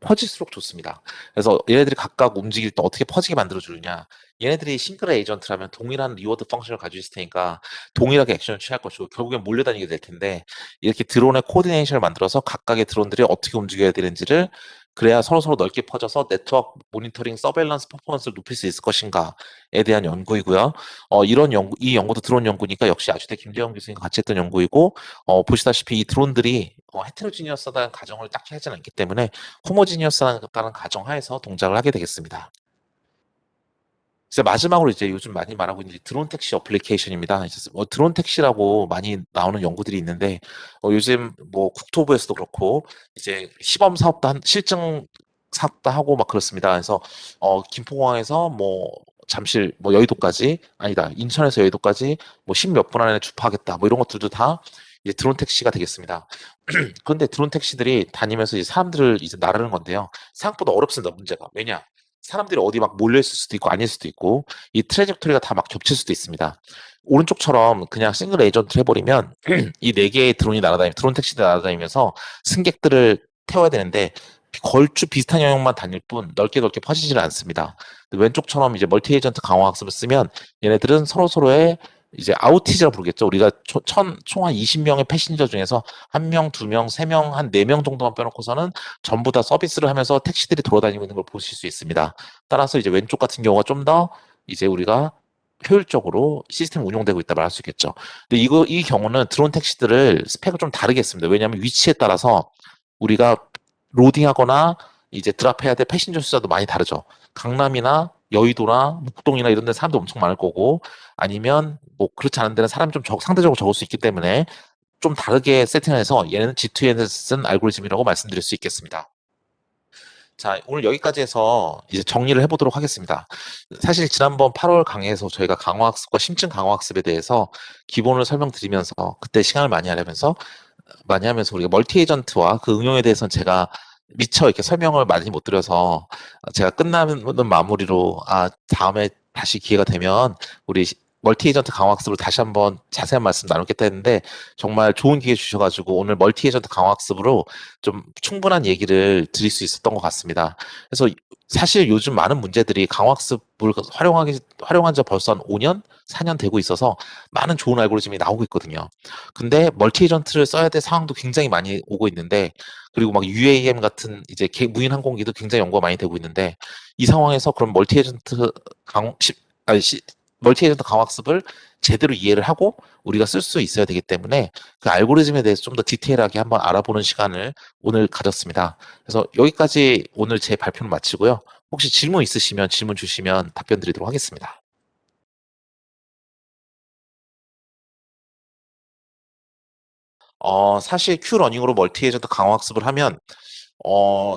퍼질수록 좋습니다. 그래서 얘네들이 각각 움직일 때 어떻게 퍼지게 만들어 주느냐. 얘네들이 싱글 에이전트라면 동일한 리워드 펑션을 가지고 있을 테니까 동일하게 액션을 취할 것이고 결국엔 몰려다니게 될 텐데 이렇게 드론의 코디네이션을 만들어서 각각의 드론들이 어떻게 움직여야 되는지를 그래야 서로서로 넓게 퍼져서 네트워크 모니터링 서베일런스 퍼포먼스를 높일 수 있을 것인가에 대한 연구이고요. 이 연구도 드론 연구니까 역시 아주대 김재원 교수님과 같이 했던 연구이고 보시다시피 이 드론들이 헤테로지니어스하다는 가정을 딱히 하진 않기 때문에 호모지니어스라는 가정하에서 동작을 하게 되겠습니다. 이제 마지막으로 이제 요즘 많이 말하고 있는 드론 택시 어플리케이션입니다. 이제 드론 택시라고 많이 나오는 연구들이 있는데 요즘 뭐 국토부에서도 그렇고 이제 시범 사업도 실증 사업도 하고 막 그렇습니다. 그래서 김포공항에서 뭐 잠실 뭐 여의도까지 아니다 인천에서 여의도까지 뭐 10몇 분 안에 주파하겠다 뭐 이런 것들도 다 이제 드론 택시가 되겠습니다. 그런데 드론 택시들이 다니면서 이제 사람들을 이제 나르는 건데요. 생각보다 어렵습니다, 문제가. 왜냐? 사람들이 어디 막 몰려 있을 수도 있고 아닐 수도 있고 이 트래젝토리가 다 막 겹칠 수도 있습니다. 오른쪽처럼 그냥 싱글 에이전트 해버리면 이 네 개의 드론 택시들 날아다니면서 승객들을 태워야 되는데 걸쭉 비슷한 영역만 다닐 뿐 넓게 넓게 퍼지지를 않습니다. 왼쪽처럼 이제 멀티 에이전트 강화 학습을 쓰면 얘네들은 서로서로의 이제 아우티지라고 부르겠죠. 우리가 총 한 20명의 패신저 중에서 한 명, 두 명, 세 명, 한 네 명 정도만 빼놓고서는 전부 다 서비스를 하면서 택시들이 돌아다니고 있는 걸 보실 수 있습니다. 따라서 이제 왼쪽 같은 경우가 좀 더 이제 우리가 효율적으로 시스템 운용되고 있다 말할 수 있겠죠. 근데 이 경우는 드론 택시들을 스펙을 좀 다르게 했습니다. 왜냐하면 위치에 따라서 우리가 로딩하거나 이제 드랍해야 될 패신저 숫자도 많이 다르죠. 강남이나 여의도나 목동이나 이런 데 사람도 엄청 많을 거고 아니면 뭐 그렇지 않은 데는 사람이 좀 상대적으로 적을 수 있기 때문에 좀 다르게 세팅을 해서 얘는 G2N을 쓴 알고리즘이라고 말씀드릴 수 있겠습니다. 자, 오늘 여기까지 해서 이제 정리를 해보도록 하겠습니다. 사실 지난번 8월 강의에서 저희가 강화학습과 심층 강화학습에 대해서 기본을 설명드리면서 그때 시간을 많이 하면서 우리가 멀티 에이전트와 그 응용에 대해서는 제가 미처 이렇게 설명을 많이 못 드려서 제가 끝나는 마무리로 다음에 다시 기회가 되면 우리 멀티 에이전트 강화학습을 다시 한번 자세한 말씀 나누겠다 했는데 정말 좋은 기회 주셔가지고 오늘 멀티 에이전트 강화학습으로 좀 충분한 얘기를 드릴 수 있었던 것 같습니다. 그래서 사실 요즘 많은 문제들이 강화학습을 활용한 지 벌써 한 5년, 4년 되고 있어서 많은 좋은 알고리즘이 나오고 있거든요. 근데 멀티 에이전트를 써야 될 상황도 굉장히 많이 오고 있는데 그리고 막 UAM 같은 이제 무인 항공기도 굉장히 연구가 많이 되고 있는데 이 상황에서 그럼 강 시, 아니, 시, 멀티 에이전트 강학습을 제대로 이해를 하고 우리가 쓸 수 있어야 되기 때문에 그 알고리즘에 대해서 좀 더 디테일하게 한번 알아보는 시간을 오늘 가졌습니다. 그래서 여기까지 오늘 제 발표를 마치고요. 혹시 질문 있으시면 질문 주시면 답변 드리도록 하겠습니다. 사실 큐러닝으로 멀티 에이전트 강화학습을 하면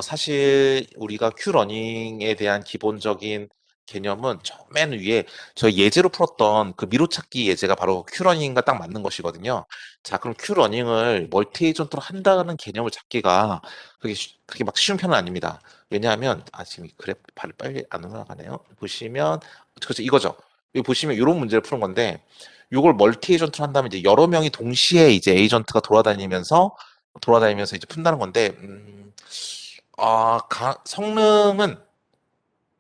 사실 우리가 큐러닝에 대한 기본적인 개념은 맨 위에 저희 예제로 풀었던 그 미로찾기 예제가 바로 큐러닝과 딱 맞는 것이거든요. 자, 그럼 큐러닝을 멀티 에이전트로 한다는 개념을 잡기가 그렇게 막 쉬운 편은 아닙니다. 왜냐하면, 지금 이 그래프 발이 빨리 안 올라가네요. 보시면, 그렇죠, 이거죠. 여기 보시면 이런 문제를 푸는 건데, 이걸 멀티 에이전트로 한다면 이제 여러 명이 동시에 이제 에이전트가 돌아다니면서 이제 푼다는 건데, 성능은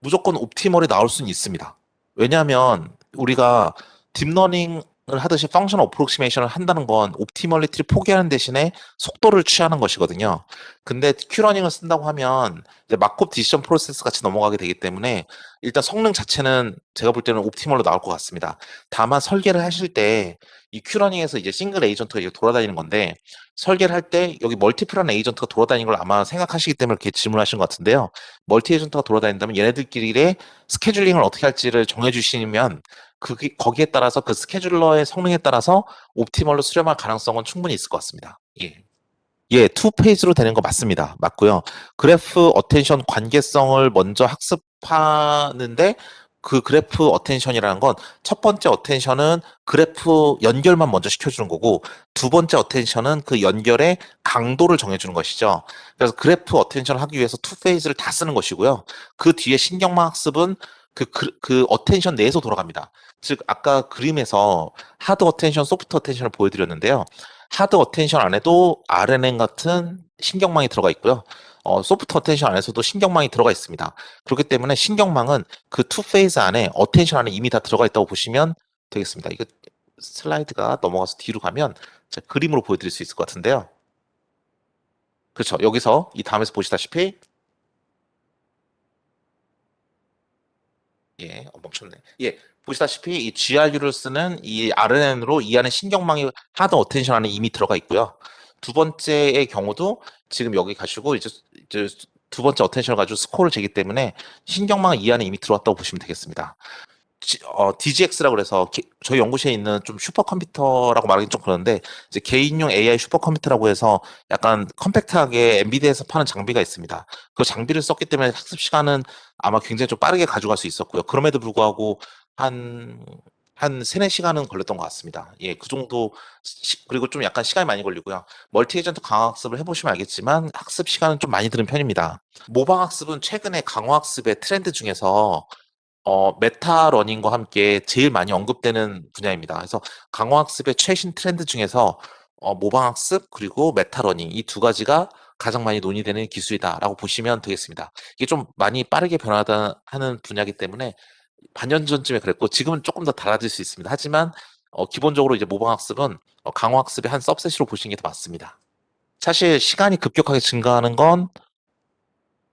무조건 옵티멀이 나올 수는 있습니다. 왜냐하면 우리가 딥러닝을 하듯이 펑션 어프록시메이션을 한다는 건 옵티멀리티를 포기하는 대신에 속도를 취하는 것이거든요. 근데 큐러닝을 쓴다고 하면 이제 마콥 디시전 프로세스 같이 넘어가게 되기 때문에 일단 성능 자체는 제가 볼 때는 옵티멀로 나올 것 같습니다. 다만 설계를 하실 때 이 큐러닝에서 이제 싱글 에이전트가 이제 돌아다니는 건데 설계를 할 때 여기 멀티플한 에이전트가 돌아다니는 걸 아마 생각하시기 때문에 이렇게 질문하신 것 같은데요. 멀티 에이전트가 돌아다닌다면 얘네들끼리의 스케줄링을 어떻게 할지를 정해주시면 거기에 따라서 그 스케줄러의 성능에 따라서 옵티멀로 수렴할 가능성은 충분히 있을 것 같습니다. 예. 예, 투 페이지로 되는 거 맞습니다. 맞고요. 그래프 어텐션 관계성을 먼저 학습하는데 그 그래프 어텐션이라는 건 첫 번째 어텐션은 그래프 연결만 먼저 시켜주는 거고 두 번째 어텐션은 그 연결의 강도를 정해주는 것이죠. 그래서 그래프 어텐션을 하기 위해서 투 페이지를 다 쓰는 것이고요. 그 뒤에 신경망 학습은 그 어텐션 내에서 돌아갑니다. 즉 아까 그림에서 하드 어텐션, 소프트 어텐션을 보여드렸는데요. 하드 어텐션 안에도 RNN 같은 신경망이 들어가 있고요. 소프트 어텐션 안에서도 신경망이 들어가 있습니다. 그렇기 때문에 신경망은 그 투 페이즈 안에 어텐션 안에 이미 다 들어가 있다고 보시면 되겠습니다. 이거 슬라이드가 넘어가서 뒤로 가면 제가 그림으로 보여드릴 수 있을 것 같은데요. 그렇죠. 여기서 이 다음에서 보시다시피 멈췄네. 예, 보시다시피 이 GRU를 쓰는 이 RNN으로 이 안에 신경망이 하드 어텐션 안에 이미 들어가 있고요. 두 번째의 경우도 지금 여기 가시고 이제 두 번째 어텐션을 가지고 스코어를 재기 때문에 신경망은 이 안에 이미 들어왔다고 보시면 되겠습니다. DGX라고 그래서 저희 연구실에 있는 좀 슈퍼컴퓨터라고 말하기 좀 그런데 이제 개인용 AI 슈퍼컴퓨터라고 해서 약간 컴팩트하게 엔비디아에서 파는 장비가 있습니다. 그 장비를 썼기 때문에 학습 시간은 아마 굉장히 좀 빠르게 가져갈 수 있었고요. 그럼에도 불구하고 한 세네 시간은 걸렸던 것 같습니다. 예, 그 정도 그리고 좀 약간 시간이 많이 걸리고요. 멀티 에이전트 강화학습을 해보시면 알겠지만 학습 시간은 좀 많이 드는 편입니다. 모방 학습은 최근에 강화 학습의 트렌드 중에서 메타 러닝과 함께 제일 많이 언급되는 분야입니다. 그래서 강화학습의 최신 트렌드 중에서 모방학습 그리고 메타 러닝 이 두 가지가 가장 많이 논의되는 기술이다라고 보시면 되겠습니다. 이게 좀 많이 빠르게 변화다 하는 분야이기 때문에 반년 전쯤에 그랬고 지금은 조금 더 달라질 수 있습니다. 하지만 기본적으로 이제 모방학습은 강화학습의 한 서브셋으로 보시는 게 더 맞습니다. 사실 시간이 급격하게 증가하는 건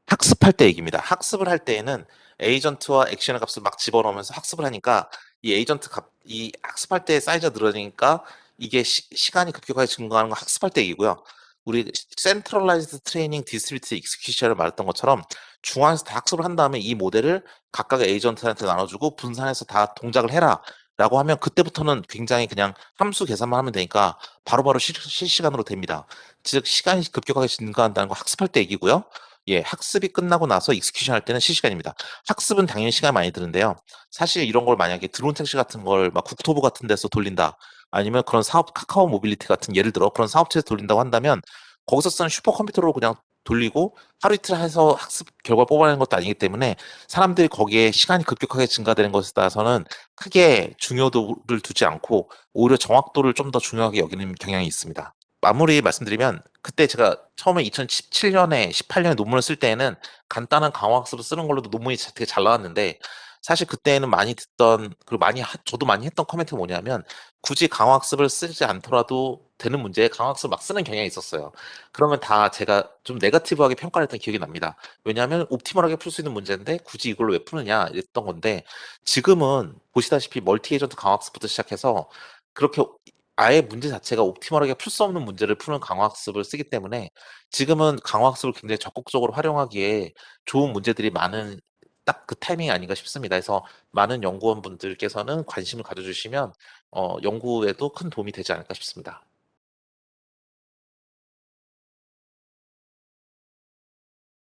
학습할 때 얘기입니다. 학습을 할 때에는 에이전트와 액션의 값을 막 집어넣으면서 학습을 하니까 이 에이전트 값, 이 학습할 때 사이즈가 늘어지니까 이게 시간이 급격하게 증가하는 건 학습할 때 얘기고요. 우리 센트럴라이즈드 트레이닝 디스트리뷰트 익스큐션을 말했던 것처럼 중앙에서 다 학습을 한 다음에 이 모델을 각각의 에이전트한테 나눠주고 분산해서 다 동작을 해라. 라고 하면 그때부터는 굉장히 그냥 함수 계산만 하면 되니까 바로바로 실시간으로 됩니다. 즉 시간이 급격하게 증가한다는 거 학습할 때 얘기고요. 예, 학습이 끝나고 나서 익스큐션 할 때는 실시간입니다. 학습은 당연히 시간이 많이 드는데요. 사실 이런 걸 만약에 드론 택시 같은 걸 막 국토부 같은 데서 돌린다. 아니면 그런 사업, 카카오 모빌리티 같은 예를 들어 그런 사업체에서 돌린다고 한다면 거기서 쓰는 슈퍼컴퓨터로 그냥 돌리고 하루 이틀 해서 학습 결과 뽑아내는 것도 아니기 때문에 사람들이 거기에 시간이 급격하게 증가되는 것에 따라서는 크게 중요도를 두지 않고 오히려 정확도를 좀 더 중요하게 여기는 경향이 있습니다. 마무리 말씀드리면 그때 제가 처음에 2017년에 18년에 논문을 쓸 때에는 간단한 강화학습을 쓰는 걸로도 논문이 되게 잘 나왔는데 사실 그때는 많이 듣던 그리고 저도 많이 했던 코멘트가 뭐냐면 굳이 강화학습을 쓰지 않더라도 되는 문제에 강화학습을 막 쓰는 경향이 있었어요. 그러면 다 제가 좀 네거티브하게 평가를 했던 기억이 납니다. 왜냐하면 옵티멀하게 풀 수 있는 문제인데 굳이 이걸로 왜 푸느냐 이랬던 건데 지금은 보시다시피 멀티 에이전트 강화학습부터 시작해서 그렇게 아예 문제 자체가 옵티멀하게 풀 수 없는 문제를 푸는 강화학습을 쓰기 때문에 지금은 강화학습을 굉장히 적극적으로 활용하기에 좋은 문제들이 많은 딱 그 타이밍이 아닌가 싶습니다. 그래서 많은 연구원분들께서는 관심을 가져주시면 연구에도 큰 도움이 되지 않을까 싶습니다.